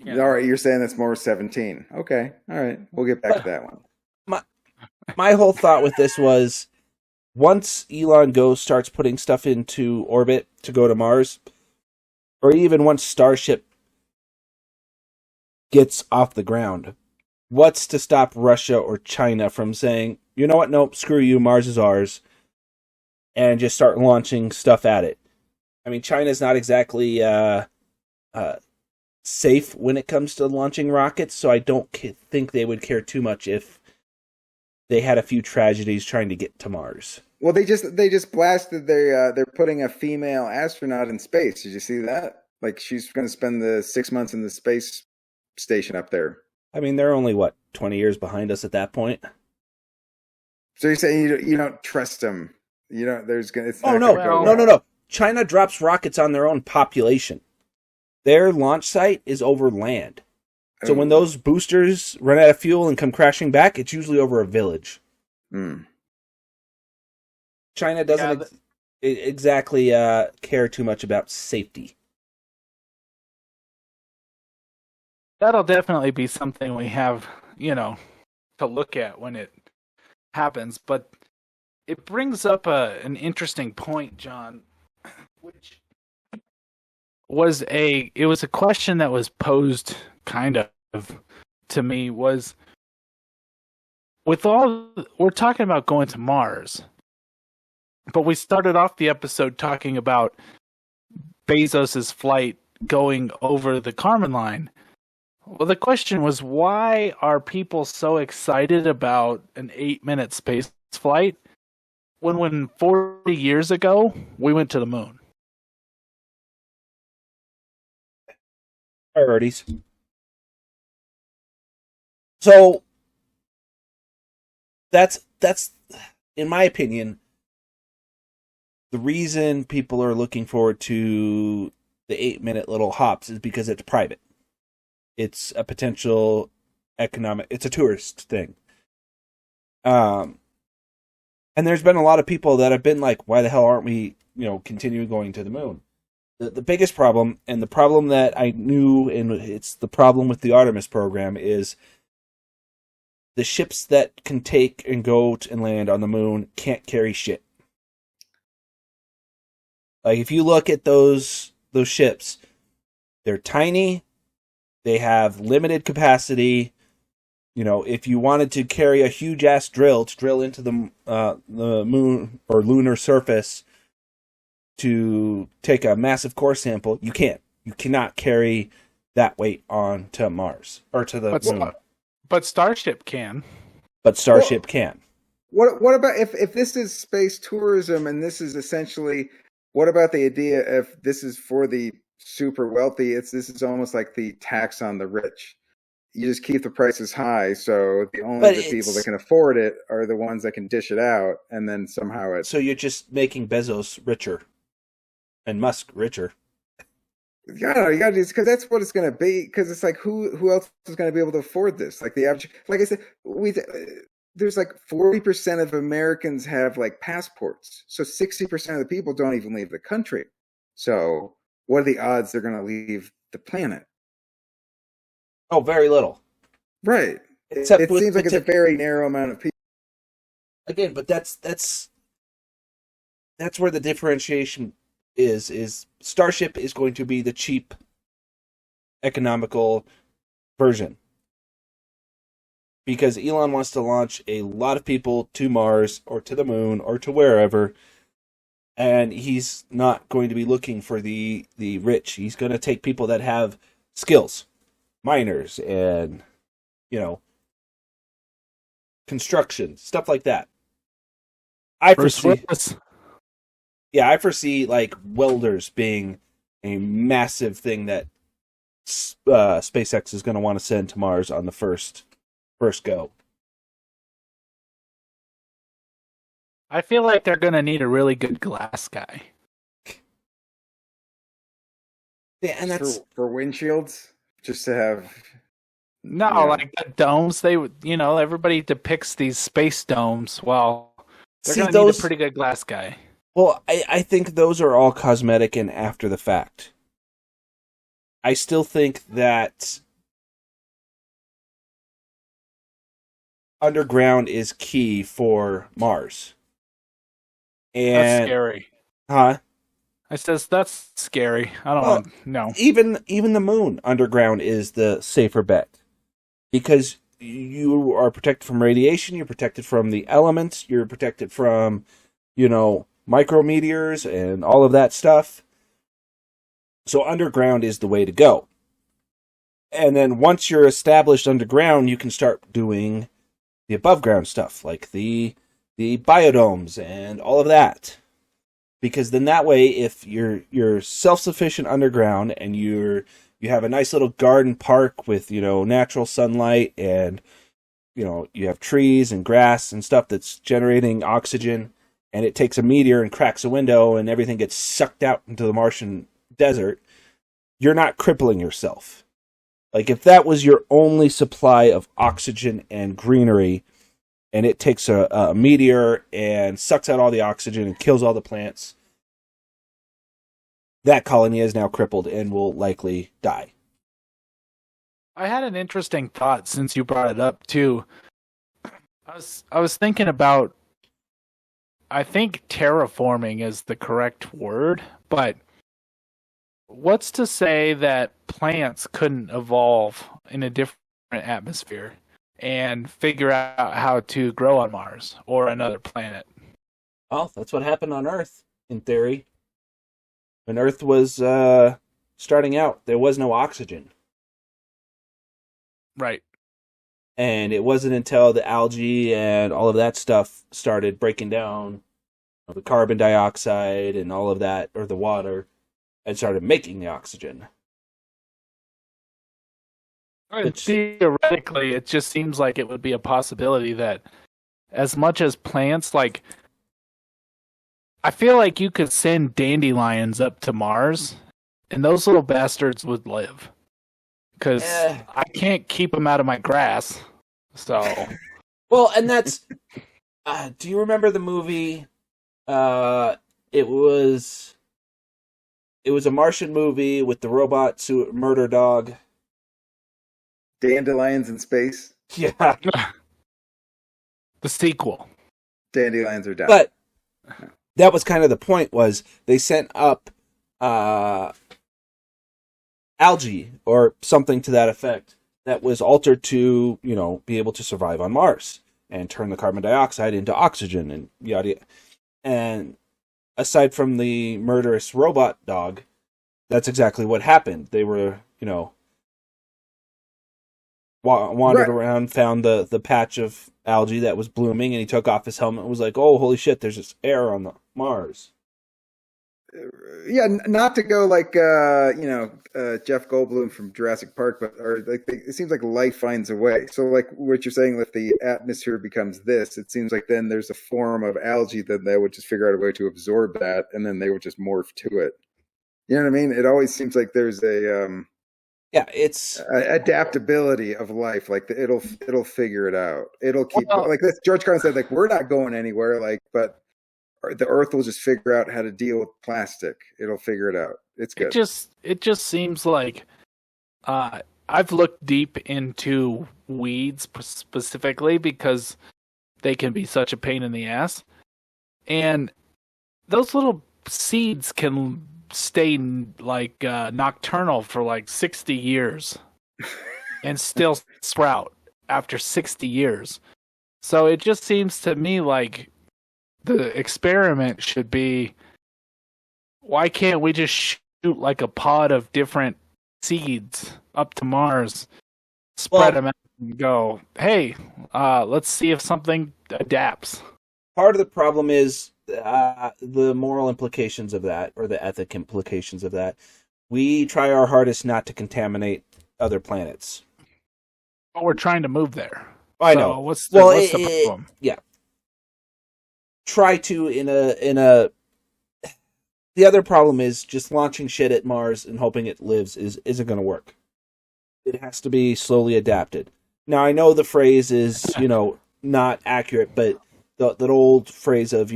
All right, you're saying that's more 17. Okay, all right. We'll get back to that one. My whole thought with this was, once Elon starts putting stuff into orbit to go to Mars, or even once Starship gets off the ground, what's to stop Russia or China from saying, you know what, nope, screw you, Mars is ours, and just start launching stuff at it? I mean, China's not exactly safe when it comes to launching rockets, so I don't think they would care too much if they had a few tragedies trying to get to Mars. Well, they just blasted they're putting a female astronaut in space. Did you see that? Like, she's going to spend the 6 months in the space station up there. I mean, they're only 20 years behind us at that point. So you're saying you don't trust them? You don't. No. China drops rockets on their own population. Their launch site is over land. So when those boosters run out of fuel and come crashing back, it's usually over a village. China doesn't exactly care too much about safety. That'll definitely be something we have, to look at when it happens. But it brings up an interesting point, John, which was a question that was posed kind of to me, was we're talking about going to Mars, but we started off the episode talking about Bezos's flight going over the Kármán line. Well, the question was, why are people so excited about an 8-minute space flight when 40 years ago we went to the moon? Priorities. So that's in my opinion the reason people are looking forward to the 8-minute little hops is because it's private. It's a potential economic. It's a tourist thing. And there's been a lot of people that have been like, "Why the hell aren't we, continuing going to the moon?" The biggest problem, and the problem that I knew, and it's the problem with the Artemis program, is the ships that can take and go and land on the moon can't carry shit. Like, if you look at those ships, they're tiny, they have limited capacity. If you wanted to carry a huge ass drill to drill into the moon or lunar surface to take a massive core sample, you can't. You cannot carry that weight on to Mars or to the moon. But Starship can. But Starship can. What about if this is space tourism and this is essentially, what about the idea if this is for the super wealthy? This is almost like the tax on the rich. You just keep the prices high, so the people that can afford it are the ones that can dish it out, and then somehow it. So you're just making Bezos richer, and Musk richer. You gotta do, because that's what it's going to be. Because it's like, who else is going to be able to afford this? Like the average, like I said, there's like 40% of Americans have like passports, so 60% of the people don't even leave the country. So what are the odds they're going to leave the planet? Oh, very little. Right. Except it seems like it's a very narrow amount of people. Again, but that's where the differentiation is Starship is going to be the cheap, economical version. Because Elon wants to launch a lot of people to Mars or to the moon or to wherever, and he's not going to be looking for the rich. He's going to take people that have skills. Miners and, construction, stuff like that. I foresee like welders being a massive thing that SpaceX is going to want to send to Mars on the first go. I feel like they're going to need a really good glass guy. Yeah, and that's for windshields. Just to have like the domes, everybody depicts these space domes. Well, they're going to need a pretty good glass guy. Well, I think those are all cosmetic and after the fact. I still think that underground is key for Mars. And that's scary. Huh? I says that's scary. I don't want to know. Even the moon underground is the safer bet. Because you are protected from radiation, you're protected from the elements, you're protected from, micrometeors and all of that stuff. So underground is the way to go. And then once you're established underground, you can start doing the above ground stuff, like the biodomes and all of that. Because then that way, if you're self-sufficient underground and you have a nice little garden park with, natural sunlight and, you have trees and grass and stuff that's generating oxygen, and it takes a meteor and cracks a window and everything gets sucked out into the Martian desert, you're not crippling yourself. Like, if that was your only supply of oxygen and greenery, and it takes a meteor and sucks out all the oxygen and kills all the plants, that colony is now crippled and will likely die. I had an interesting thought since you brought it up too. I was thinking about, I think terraforming is the correct word, but what's to say that plants couldn't evolve in a different atmosphere and figure out how to grow on Mars or another planet? Well, that's what happened on Earth, in theory. When Earth was starting out, there was no oxygen. Right. And it wasn't until the algae and all of that stuff started breaking down the carbon dioxide and all of that, or the water, and started making the oxygen. Theoretically, it just seems like it would be a possibility that as much as plants, like, I feel like you could send dandelions up to Mars, and those little bastards would live. Because I can't keep them out of my grass. So, well, and that's. Do you remember the movie? It was a Martian movie with the robot murder dog. Dandelions in Space. Yeah, the sequel. Dandelions are dead. But that was kind of the point. Was they sent up algae or something to that effect that was altered to, be able to survive on Mars and turn the carbon dioxide into oxygen and yada yada. And aside from the murderous robot dog, that's exactly what happened. They were, wandered around, found the patch of algae that was blooming, and he took off his helmet and was like, "Oh, holy shit, there's this air on the Mars." Yeah, not to go like Jeff Goldblum from Jurassic Park, but it seems like life finds a way. So like what you're saying, if the atmosphere becomes this, it seems like then there's a form of algae that they would just figure out a way to absorb that, and then they would just morph to it. You know what I mean? It always seems like there's it's adaptability of life. Like it'll figure it out. It'll keep like this. George Carlin said, like, we're not going anywhere. Like, but the Earth will just figure out how to deal with plastic. It'll figure it out. It's good. It just seems like I've looked deep into weeds specifically because they can be such a pain in the ass, and those little seeds can stay like nocturnal for like 60 years and still sprout after 60 years. So it just seems to me like the experiment should be, why can't we just shoot like a pod of different seeds up to Mars, spread them out and go, hey, let's see if something adapts. Part of the problem is the moral implications of that, or the ethic implications of that. We try our hardest not to contaminate other planets. But we're trying to move there. I know. What's the problem? Yeah. Try to in a. The other problem is just launching shit at Mars and hoping it lives isn't going to work. It has to be slowly adapted. Now I know the phrase is not accurate, but that old phrase of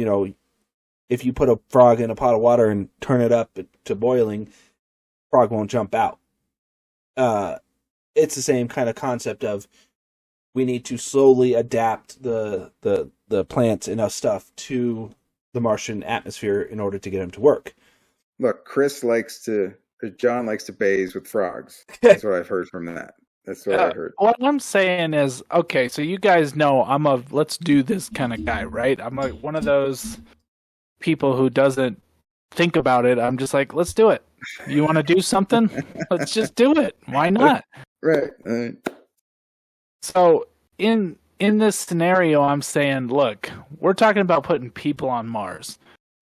if you put a frog in a pot of water and turn it up to boiling, frog won't jump out. It's the same kind of concept of we need to slowly adapt the plants and stuff to the Martian atmosphere in order to get them to work. Look, John likes to bathe with frogs. That's what I've heard from that. That's what I heard. What I'm saying is, okay, so you guys know I'm a let's do this kind of guy, right? I'm like one of those people who doesn't think about it. I'm just like, let's do it. You want to do something? Let's just do it. Why not? Right. So in this scenario, I'm saying, look, we're talking about putting people on Mars,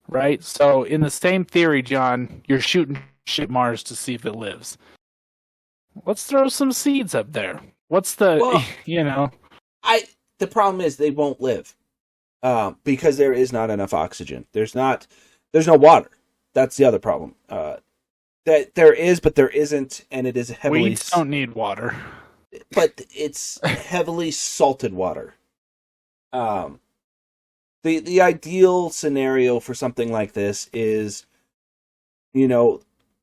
right? So in the same theory, John, you're shooting shit Mars to see if it lives. Let's throw some seeds up there. What's the, the problem is they won't live because there is not enough oxygen. There's no water. That's the other problem. That there is, but there isn't, and it is heavily. Weeds don't need water, but it's heavily salted water. The ideal scenario for something like this is,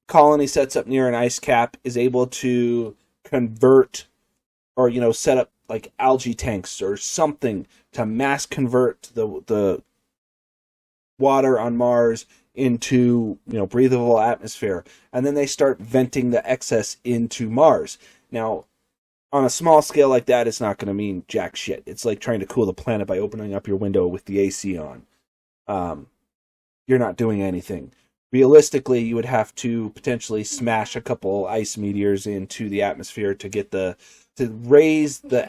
colony sets up near an ice cap, is able to convert or set up like algae tanks or something to mass convert the water on Mars into breathable atmosphere, and then they start venting the excess into Mars. Now, on a small scale like that, it's not going to mean jack shit. It's like trying to cool the planet by opening up your window with the AC on. You're not doing anything. Realistically, you would have to potentially smash a couple ice meteors into the atmosphere to get the to raise the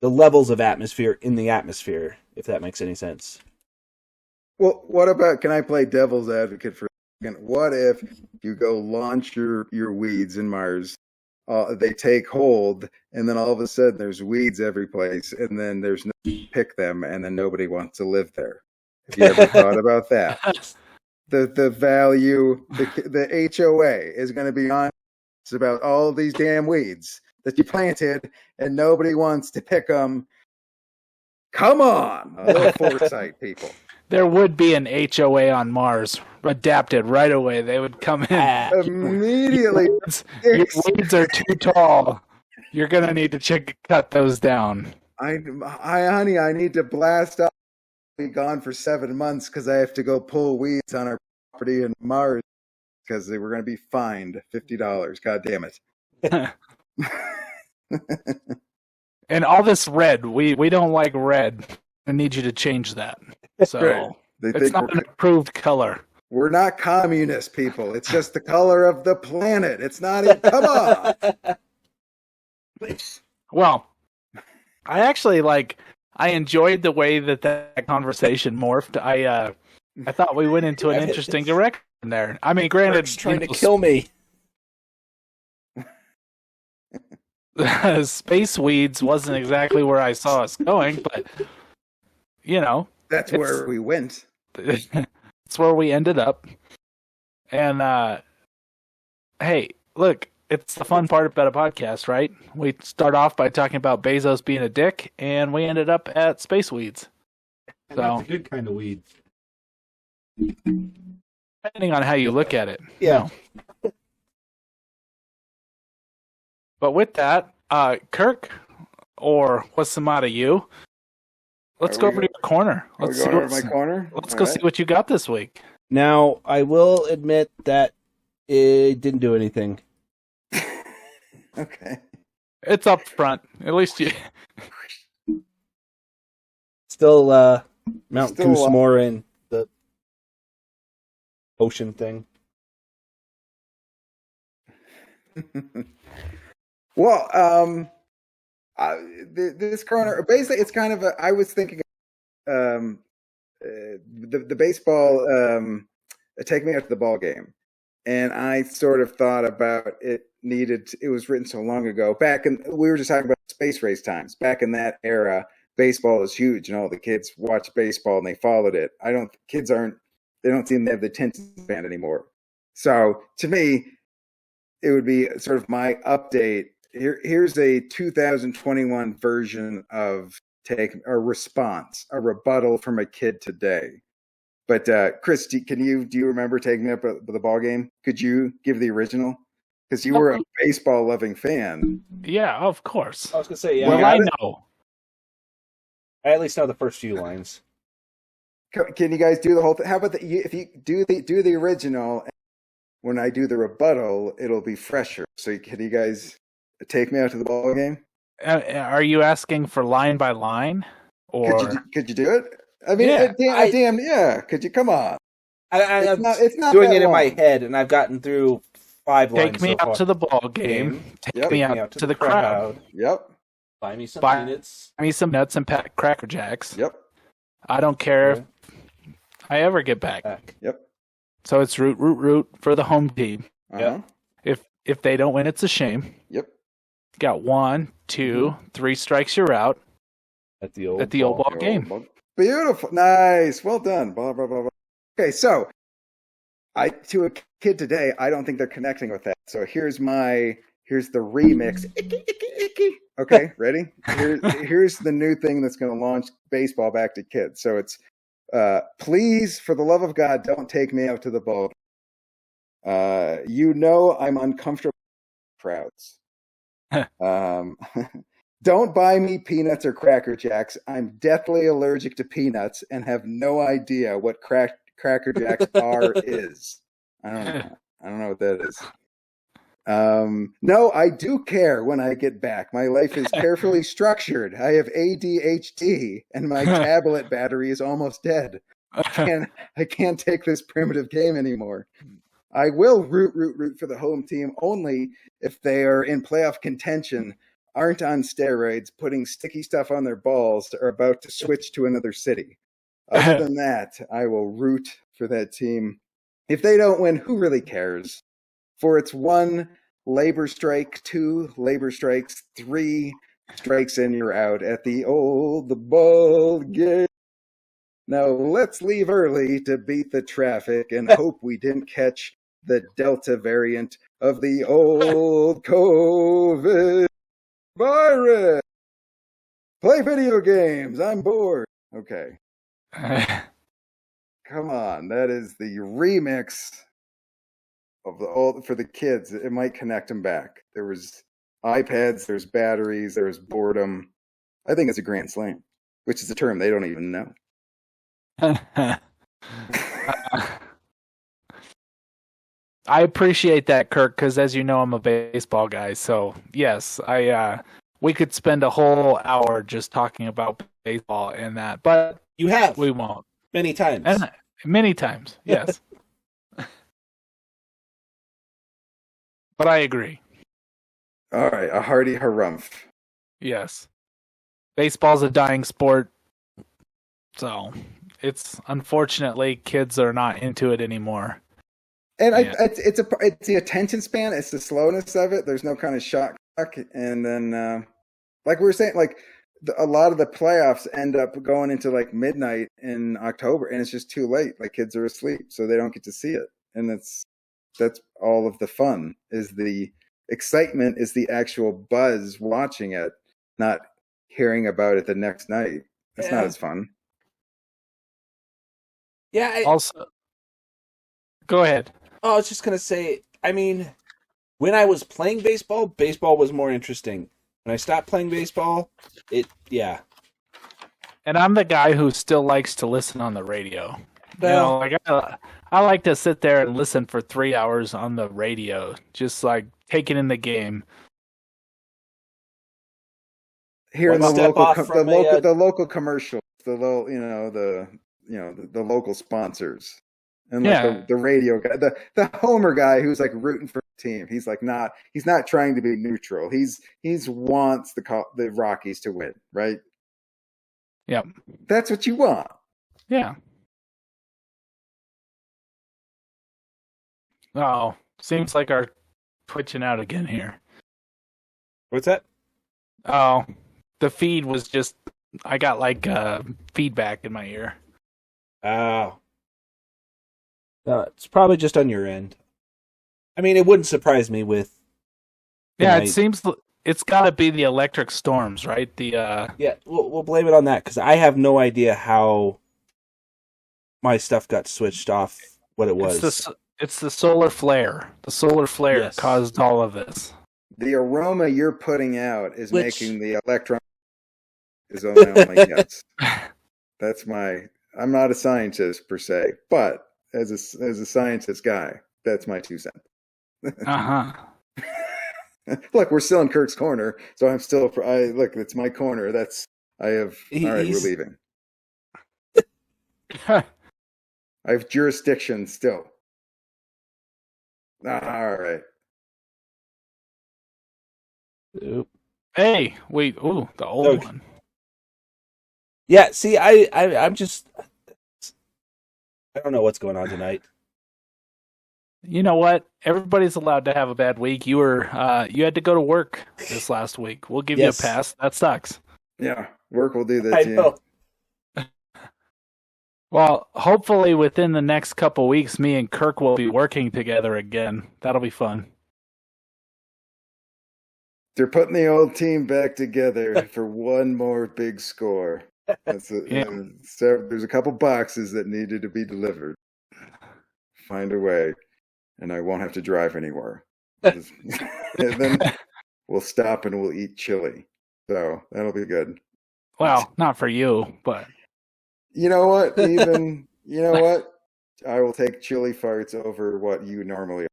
levels of atmosphere in the atmosphere, if that makes any sense. Well, what about, can I play devil's advocate for a second? What if you go launch your weeds in Mars, they take hold, and then all of a sudden there's weeds every place, and then there's no pick them, and then nobody wants to live there? Have you ever thought about that? The value, the HOA is going to be on. It's about all of these damn weeds that you planted, and nobody wants to pick them. Come on, a little foresight, people. There would be an HOA on Mars, adapted right away. They would come in immediately. Your weeds are too tall. You're gonna need to cut those down. Honey, I need to blast off. Be gone for 7 months because I have to go pull weeds on our property in Mars because they were going to be fined $50. God damn it! And all this red, we don't like red. I need you to change that. So it's not an approved color. We're not communist people. It's just the color of the planet. It's not even. Come on. Well, I actually I enjoyed the way that conversation morphed. I thought we went into an interesting direction there. I mean, granted, Eric's trying to kill me. Space weeds wasn't exactly where I saw us going, but that's where we went. It's where we ended up. And hey, look, it's the fun part about a podcast, right? We start off by talking about Bezos being a dick, and we ended up at space weeds. And that's a good kind of weeds. Depending on how you look at it. Yeah. But with that, Kirk, or what's the matter, you? Let's go over to your corner. Let's go over to my corner. Let's go see what you got this week. Now, I will admit that it didn't do anything. Okay. It's up front. At least you... Still Mount Coosamore and the ocean thing. Well, this corner, basically, it's kind of I was thinking the baseball, take me out to the ball game. And I sort of thought about it was written so long ago. We were just talking about space race times. Back in that era, baseball was huge and all the kids watched baseball and they followed it. They don't seem to have the attention span anymore. So to me, it would be sort of my update. Here's a 2021 version of a response, a rebuttal from a kid today. But Chris, do you remember taking me up at the ball game? Could you give the original? Because you were a baseball loving fan. Yeah, of course. I was gonna say, yeah. Well, I know. I at least know the first few lines. Can you guys do the whole thing? How about if you do the original? When I do the rebuttal, it'll be fresher. So can you guys take me out to the ball game? Are you asking for line by line, or could you do it? I mean, yeah. Could you come on? I'm not doing it in my head, and I've gotten through 5 lines. Take me out to the ball game. Take me out to the crowd. Yep. Buy me some peanuts. Buy me some nuts and Cracker Jacks. Yep. I don't care if I ever get back. Yep. So it's root for the home team. Uh-huh. If they don't win, it's a shame. Yep. Got 1, 2, 3 strikes, you're out. At the old ball game. Beautiful. Nice. Well done. Blah, blah, blah, blah. Okay, so to a kid today, I don't think they're connecting with that. So here's the remix. Okay, ready? Here's the new thing that's going to launch baseball back to kids. So it's, please, for the love of God, don't take me out to the ball. I'm uncomfortable with crowds. Don't buy me peanuts or Cracker Jacks. I'm deathly allergic to peanuts and have no idea what Cracker Jacks is. I don't know what that is. No, I do care when I get back. My life is carefully structured. I have ADHD and my tablet battery is almost dead. I can't take this primitive game anymore. I will root for the home team only if they are in playoff contention, aren't on steroids, putting sticky stuff on their balls, are about to switch to another city. Other than that, I will root for that team. If they don't win, who really cares? For it's 1 labor strike, 2 labor strikes, 3 strikes, and you're out at the old ball game. Now let's leave early to beat the traffic and hope we didn't catch the Delta variant of the old COVID virus. Play video games. I'm bored. Okay. Come on. That is the remix of the old for the kids. It might connect them back. There was iPads, there's batteries, there's boredom. I think it's a grand slam, which is a term they don't even know. I appreciate that, Kirk, because as you know, I'm a baseball guy. So yes, we could spend a whole hour just talking about baseball and that, but You have. we won't. Many times. And many times, yes. But I agree. All right, a hearty harumph. Yes, baseball's a dying sport, so it's unfortunately kids are not into it anymore. And it's the attention span. It's the slowness of it. There's no kind of shot clock. And then, like we were saying, like a lot of the playoffs end up going into like midnight in October, and it's just too late. Like kids are asleep, so they don't get to see it. And that's all of the fun. Is the excitement, is the actual buzz watching it, not hearing about it the next night. It's not as fun. Yeah. Also, go ahead. I was just going to say, I mean, when I was playing baseball, baseball was more interesting. When I stopped playing baseball, yeah. And I'm the guy who still likes to listen on the radio. Like I like to sit there and listen for 3 hours on the radio, just like taking in the game. Hearing the local commercials, the local sponsors. And like the radio guy, the homer guy who's like rooting for the team. He's like he's not trying to be neutral. He's wants the Rockies to win, right? Yep. That's what you want. Yeah. Oh, seems like our twitching out again here. What's that? Oh, the feed was just, I got like feedback in my ear. Oh. No, it's probably just on your end. I mean, it wouldn't surprise me with... It seems it's got to be the electric storms, right? Yeah, we'll blame it on that, because I have no idea how my stuff got switched off, what it was. It's the solar flare. The solar flare caused all of this. The aroma you're putting out is making the electron is on my only guess. I'm not a scientist per se, but as a scientist guy, that's my 2 cents. Look, we're still in Kirk's corner, so I'm still. Look, it's my corner. All right, we're leaving. I have jurisdiction still. All right. Oop. Hey, wait. Ooh, the old one. Yeah, see, I'm just... I don't know what's going on tonight. You know what? Everybody's allowed to have a bad week. You had to go to work this last week. We'll give you a pass. That sucks. Yeah, work will do that. I know. Well, hopefully within the next couple weeks, me and Kirk will be working together again. That'll be fun. They're putting the old team back together for one more big score. There's a couple boxes that needed to be delivered. Find a way, and I won't have to drive anywhere. And then we'll stop and we'll eat chili. So that'll be good. Well, not for you, but you know what? I will take chili farts over what you normally.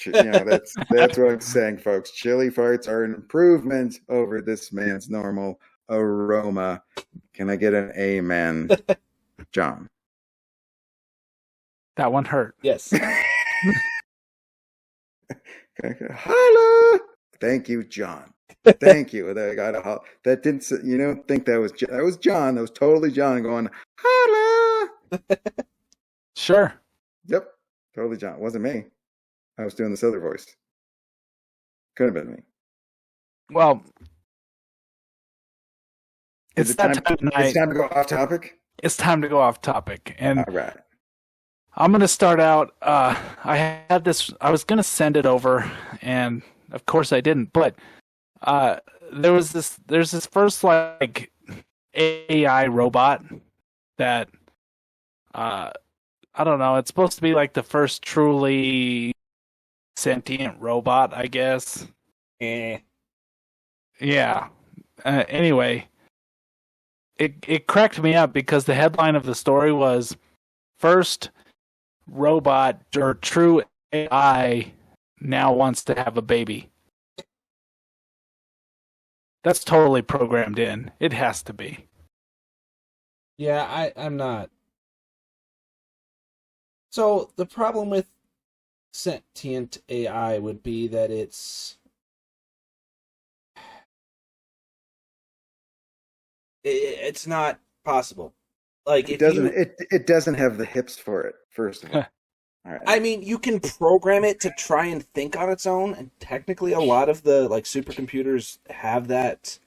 That's what I'm saying, folks. Chili farts are an improvement over this man's normal aroma. Can I get an amen, John? That one hurt. Yes. Holla! Thank you, John. Thank you. That got a that didn't. You don't think that was John? That was totally John going holla. Sure. Yep, totally John. It wasn't me. I was doing this other voice. Could have been me. Well, Is it's it that time? time of night. It's time to go off topic. It's time to go off topic, and All right. I'm gonna start out. I had this. I was gonna send it over, and of course I didn't. But there's this first like AI robot that I don't know. It's supposed to be like the first truly sentient robot, I guess. Yeah. Anyway, it cracked me up because the headline of the story was first robot or true AI now wants to have a baby. That's totally programmed in. It has to be. Yeah, I'm not. So the problem with sentient AI would be that it's not possible. Like It doesn't. It doesn't have the hips for it. First of all. All right. I mean, you can program it to try and think on its own, and technically a lot of the like supercomputers have that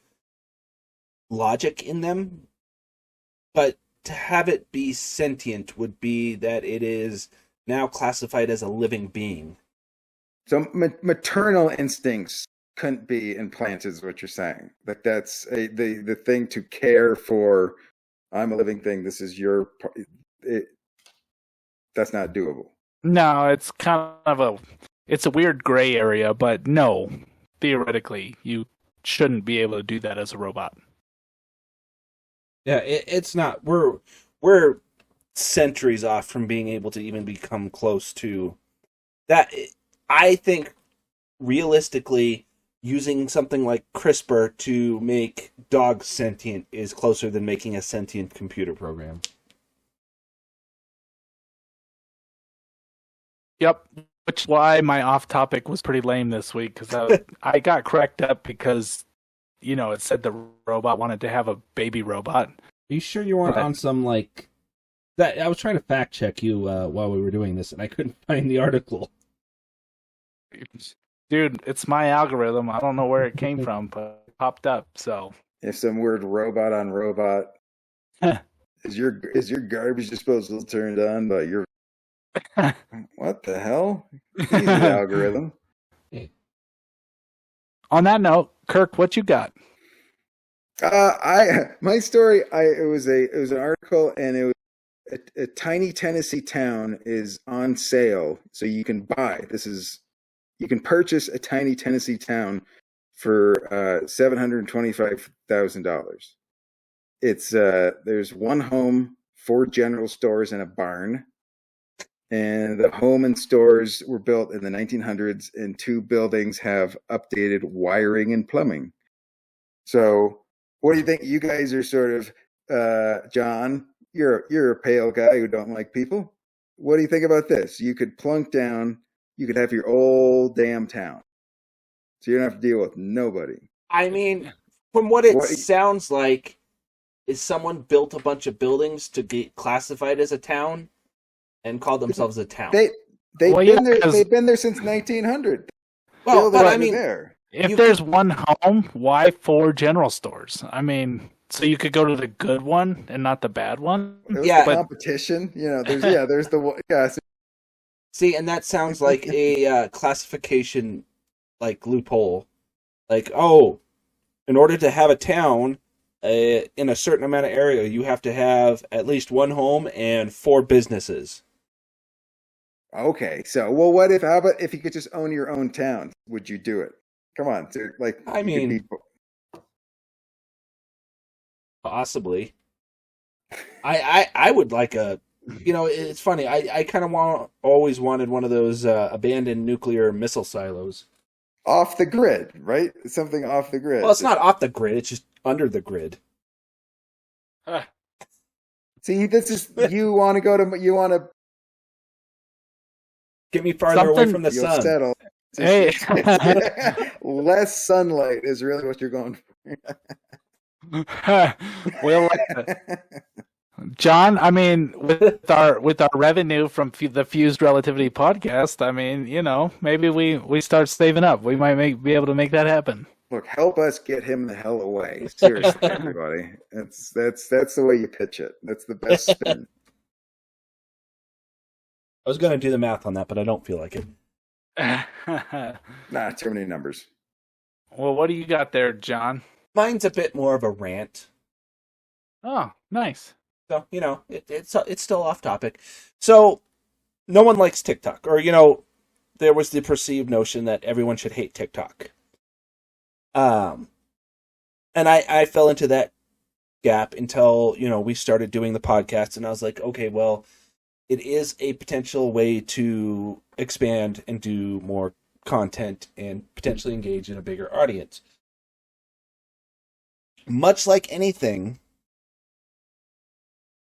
logic in them. But to have it be sentient would be that it is now classified as a living being. So maternal instincts couldn't be implanted, is what you're saying. But that's the thing to care for. I'm a living thing. This is your. That's not doable. No, it's kind of it's a weird gray area, but no, theoretically, you shouldn't be able to do that as a robot. Yeah, it's not. We're centuries off from being able to even become close to that. I think realistically, using something like CRISPR to make dogs sentient is closer than making a sentient computer program. Yep, which is why my off-topic was pretty lame this week, because I got cracked up because, it said the robot wanted to have a baby robot. Are you sure you weren't on some, like... that? I was trying to fact-check you while we were doing this, and I couldn't find the article. Dude, it's my algorithm. I don't know where it came from, but it popped up, so... If some weird robot on robot... is your garbage disposal turned on by your... What the hell? Easy algorithm. On that note, Kirk, what you got? My story. It was an article, and it was a tiny Tennessee town is on sale, so you can buy. You can purchase a tiny Tennessee town for $725,000. It's there's one home, 4 general stores, and a barn. And the home and stores were built in the 1900s, and 2 buildings have updated wiring and plumbing. So, what do you think? You guys are sort of, John, you're a pale guy who don't like people. What do you think about this? You could plunk down, you could have your old damn town. So you don't have to deal with nobody. I mean, from what it sounds like, is someone built a bunch of buildings to get classified as a town? And called themselves a town. They've been there since 1900. Well, but I mean, if there's one home, why 4 general stores? I mean, so you could go to the good one and not the bad one. Yeah, competition. There's the. See, and that sounds like a classification like loophole. Like, in order to have a town in a certain amount of area, you have to have at least 1 home and 4 businesses. Okay, so how about if you could just own your own town? Would you do it? Come on, dude. I mean, possibly. I would like a. It's funny. I kind of always wanted one of those abandoned nuclear missile silos. Off the grid, right? Something off the grid. Well, it's not off the grid. It's just under the grid. See, this is you want to get me farther away from the sun. Settle. Hey. Less sunlight is really what you're going We'll John, I mean, with our revenue from the Fuzed Relativity Podcast, I mean, maybe we start saving up. We might be able to make that happen. Look, help us get him the hell away. Seriously, everybody. That's the way you pitch it. That's the best spin. I was going to do the math on that, but I don't feel like it. Nah, too many numbers. Well, what do you got there, John? Mine's a bit more of a rant. Oh, nice. So, it's still off topic. So, no one likes TikTok. Or, there was the perceived notion that everyone should hate TikTok. And I fell into that gap until, we started doing the podcast. And I was like, okay, well, it is a potential way to expand and do more content and potentially engage in a bigger audience. Much like anything,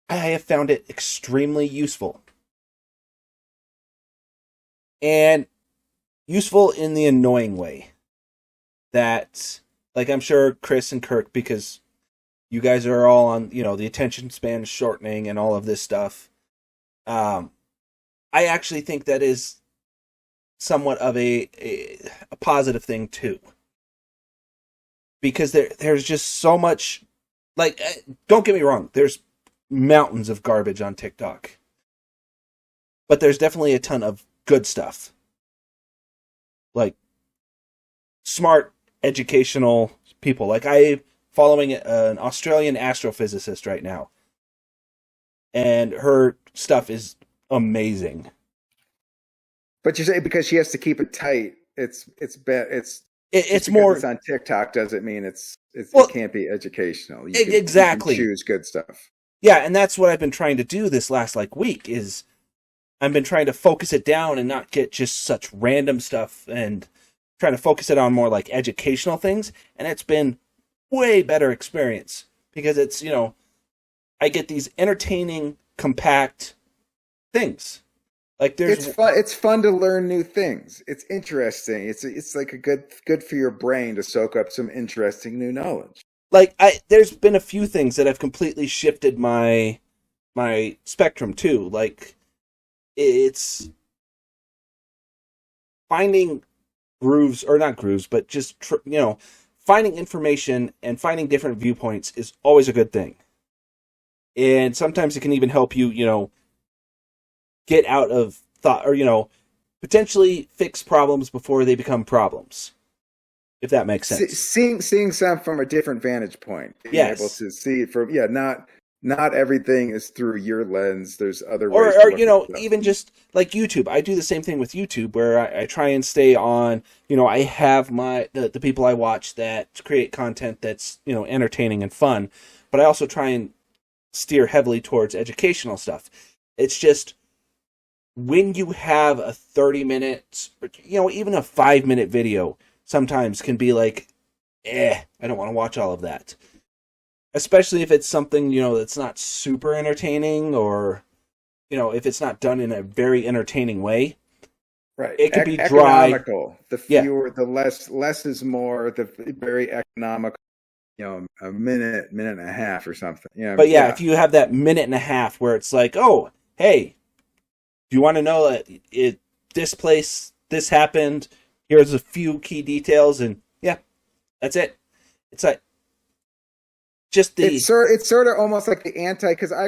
I have found it extremely useful. And useful in the annoying way. That, like, I'm sure Chris and Kirk, because you guys are all on, the attention span shortening and all of this stuff. I actually think that is somewhat of a positive thing too. Because there's just so much, like, don't get me wrong, there's mountains of garbage on TikTok. But there's definitely a ton of good stuff. Like, smart, educational people. Like, I'm following an Australian astrophysicist right now. And her stuff is amazing. But you say because she has to keep it tight, it's bad. It's more. It's on TikTok doesn't mean it can't be educational. Exactly. You can choose good stuff. Yeah, and that's what I've been trying to do this last week is I've been trying to focus it down and not get just such random stuff and trying to focus it on more like educational things, and it's been way better experience because it's, I get these entertaining, compact things. Like it's fun to learn new things. It's interesting. It's like a good for your brain to soak up some interesting new knowledge. Like there's been a few things that have completely shifted my spectrum too. Like it's finding grooves, or not grooves, but just finding information and finding different viewpoints is always a good thing. And sometimes it can even help you, get out of thought, or potentially fix problems before they become problems. If that makes sense. Seeing some from a different vantage point. Being able to see it from, not everything is through your lens. There's other ways. Or even just like YouTube. I do the same thing with YouTube where I try and stay on, I have the people I watch that create content that's, entertaining and fun, but I also try and steer heavily towards educational stuff. It's just when you have a 30 minutes, even a 5-minute video, sometimes can be like, I don't want to watch all of that. Especially if it's something, that's not super entertaining or, if it's not done in a very entertaining way. Right. It can be dry. Economical. The fewer, the less is more, the very economical, a minute and a half or something. But if you have that minute and a half where it's like, oh, hey, do you want to know that this place, this happened, here's a few key details, and that's it. It's like just it's sort of almost like the because I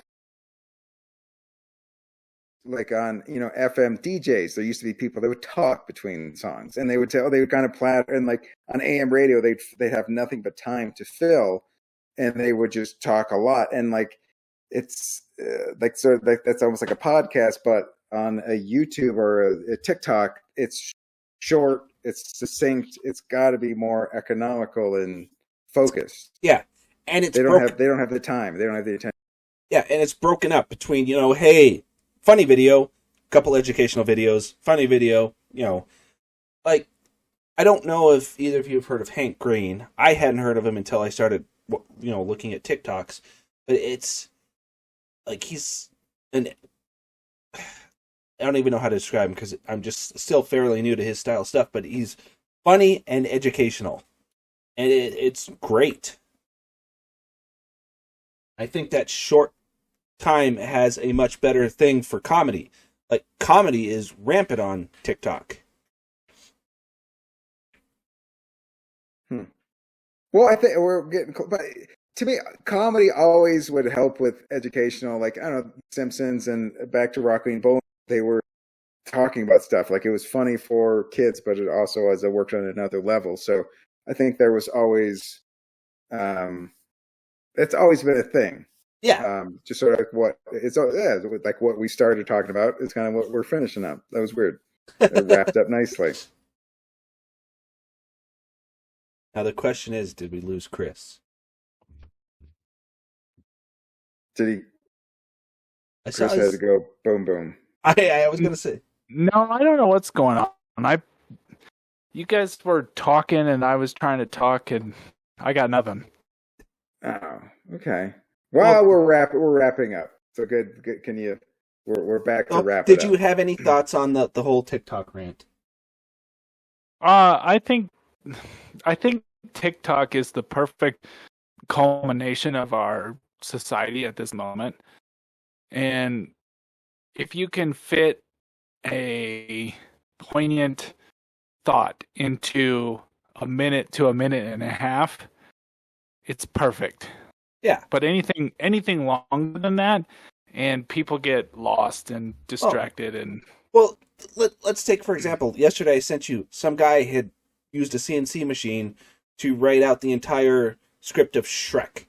like on FM DJs, there used to be people that would talk between songs, and they would kind of platter, and like on AM radio they'd have nothing but time to fill, and they would just talk a lot, and like it's that's almost like a podcast, but on a YouTube or a TikTok, it's short, it's succinct, it's got to be more economical and focused. Yeah, and they don't have the time, they don't have the attention. Yeah, and it's broken up between hey, funny video, couple educational videos, funny video, like I don't know if either of you have heard of Hank Green. I hadn't heard of him until I started looking at TikToks, but it's like he's don't even know how to describe him because I'm just still fairly new to his style of stuff, but he's funny and educational. And it's great. I think that short time has a much better thing for comedy. Like, comedy is rampant on TikTok. Well, I think we're getting, but to me, comedy always would help with educational. Like, I don't know, Simpsons and back to Rocky and Bowling, they were talking about stuff. Like, it was funny for kids, but it also, as it worked on another level. So I think there was always, it's always been a thing. Yeah. Just sort of like what it's, like what we started talking about is kind of what we're finishing up. That was weird. It wrapped up nicely. Now the question is, did we lose Chris? Did he? Chris had to go boom boom. I was gonna say. No, I don't know what's going on. You guys were talking and I was trying to talk and I got nothing. Oh, okay. Well, we're wrapping up. So good. Can you? We're back to wrap. Did you have any thoughts on the whole TikTok rant? I think TikTok is the perfect culmination of our society at this moment. And if you can fit a poignant thought into a minute to a minute and a half, it's perfect. Yeah. But anything longer than that, and people get lost and distracted. Well, let's take, for example, yesterday I sent you, some guy had used a CNC machine to write out the entire script of Shrek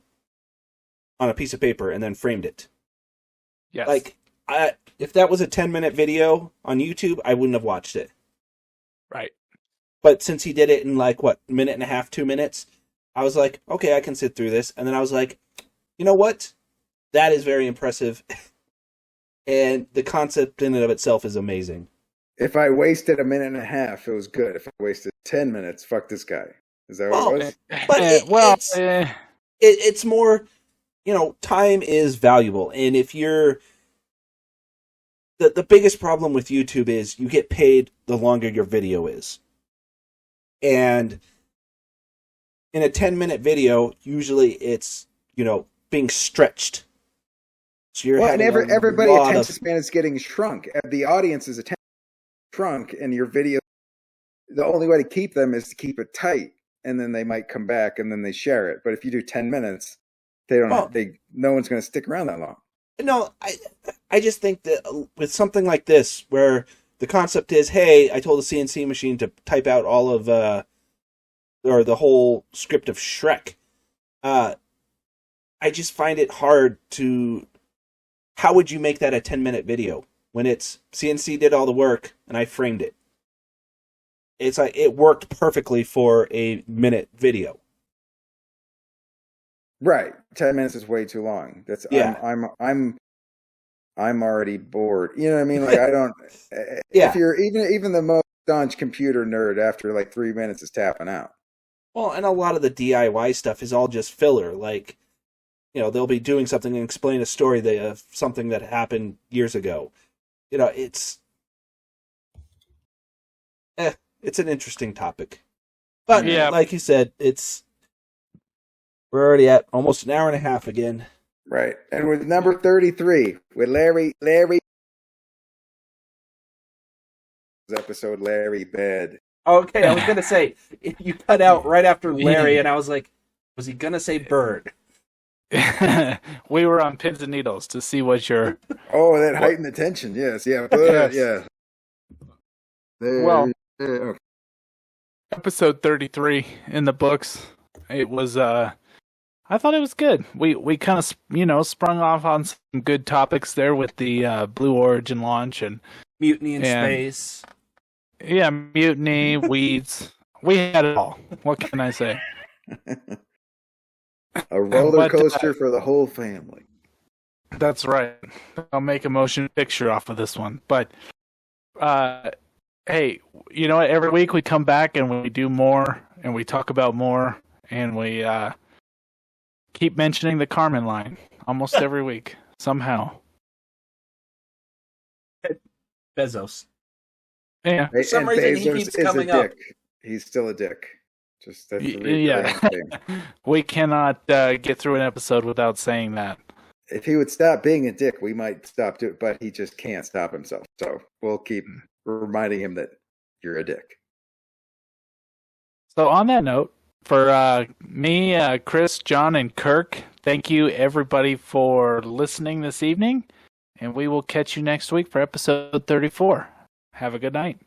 on a piece of paper and then framed it. Yes. Like, if that was a 10-minute video on YouTube, I wouldn't have watched it. Right. But since he did it in minute and a half, 2 minutes, I was like, okay, I can sit through this. And then I was like, you know what? That is very impressive. And the concept in and of itself is amazing. If I wasted a minute and a half, it was good. If I wasted 10 minutes, fuck this guy. Is that what it was? But it's more, time is valuable. And if you're... The biggest problem with YouTube is you get paid the longer your video is. And in a 10-minute video, usually it's, being stretched. So you're everybody attention span is getting shrunk. The audience's attention shrunk, and your video, the only way to keep them is to keep it tight, and then they might come back and then they share it. But if you do 10 minutes, no one's going to stick around that long. No, I just think that with something like this, where the concept is, hey, I told the CNC machine to type out all of, or the whole script of Shrek, I just find it hard to... How would you make that a 10-minute video when it's CNC did all the work and I framed it? It's like it worked perfectly for a minute video. Right, 10 minutes is way too long. That's I'm already bored. You know what I mean? Like I don't. Yeah. If you're even the most staunch computer nerd, after like 3 minutes is tapping out. Well, and a lot of the DIY stuff is all just filler. Like, they'll be doing something and explain a story of something that happened years ago. It's an interesting topic. But like you said, we're already at almost an hour and a half again. Right. And with number 33, with Larry episode Larry Bed. Okay, I was going to say, if you cut out right after Larry, and I was like, was he going to say bird? We were on pins and needles to see what your... Oh, that heightened the tension. Yes, yeah. Yes. Yeah. Okay. Episode 33 in the books. It was... I thought it was good. We kind of, sprung off on some good topics there with the Blue Origin launch and... Mutiny in space. Yeah, mutiny, weeds. We had it all. What can I say? A roller coaster for the whole family. That's right. I'll make a motion picture off of this one. But, hey, you know what? Every week we come back and we do more and we talk about more and we keep mentioning the Carmen line almost every week somehow. Bezos. Yeah. For some reason, he keeps coming up. He's still a dick. Just that's the reason. We cannot get through an episode without saying that. If he would stop being a dick, we might stop doing it, but he just can't stop himself. So we'll keep reminding him that you're a dick. So on that note, for me, Chris, John, and Kirk, thank you everybody for listening this evening, and we will catch you next week for episode 34. Have a good night.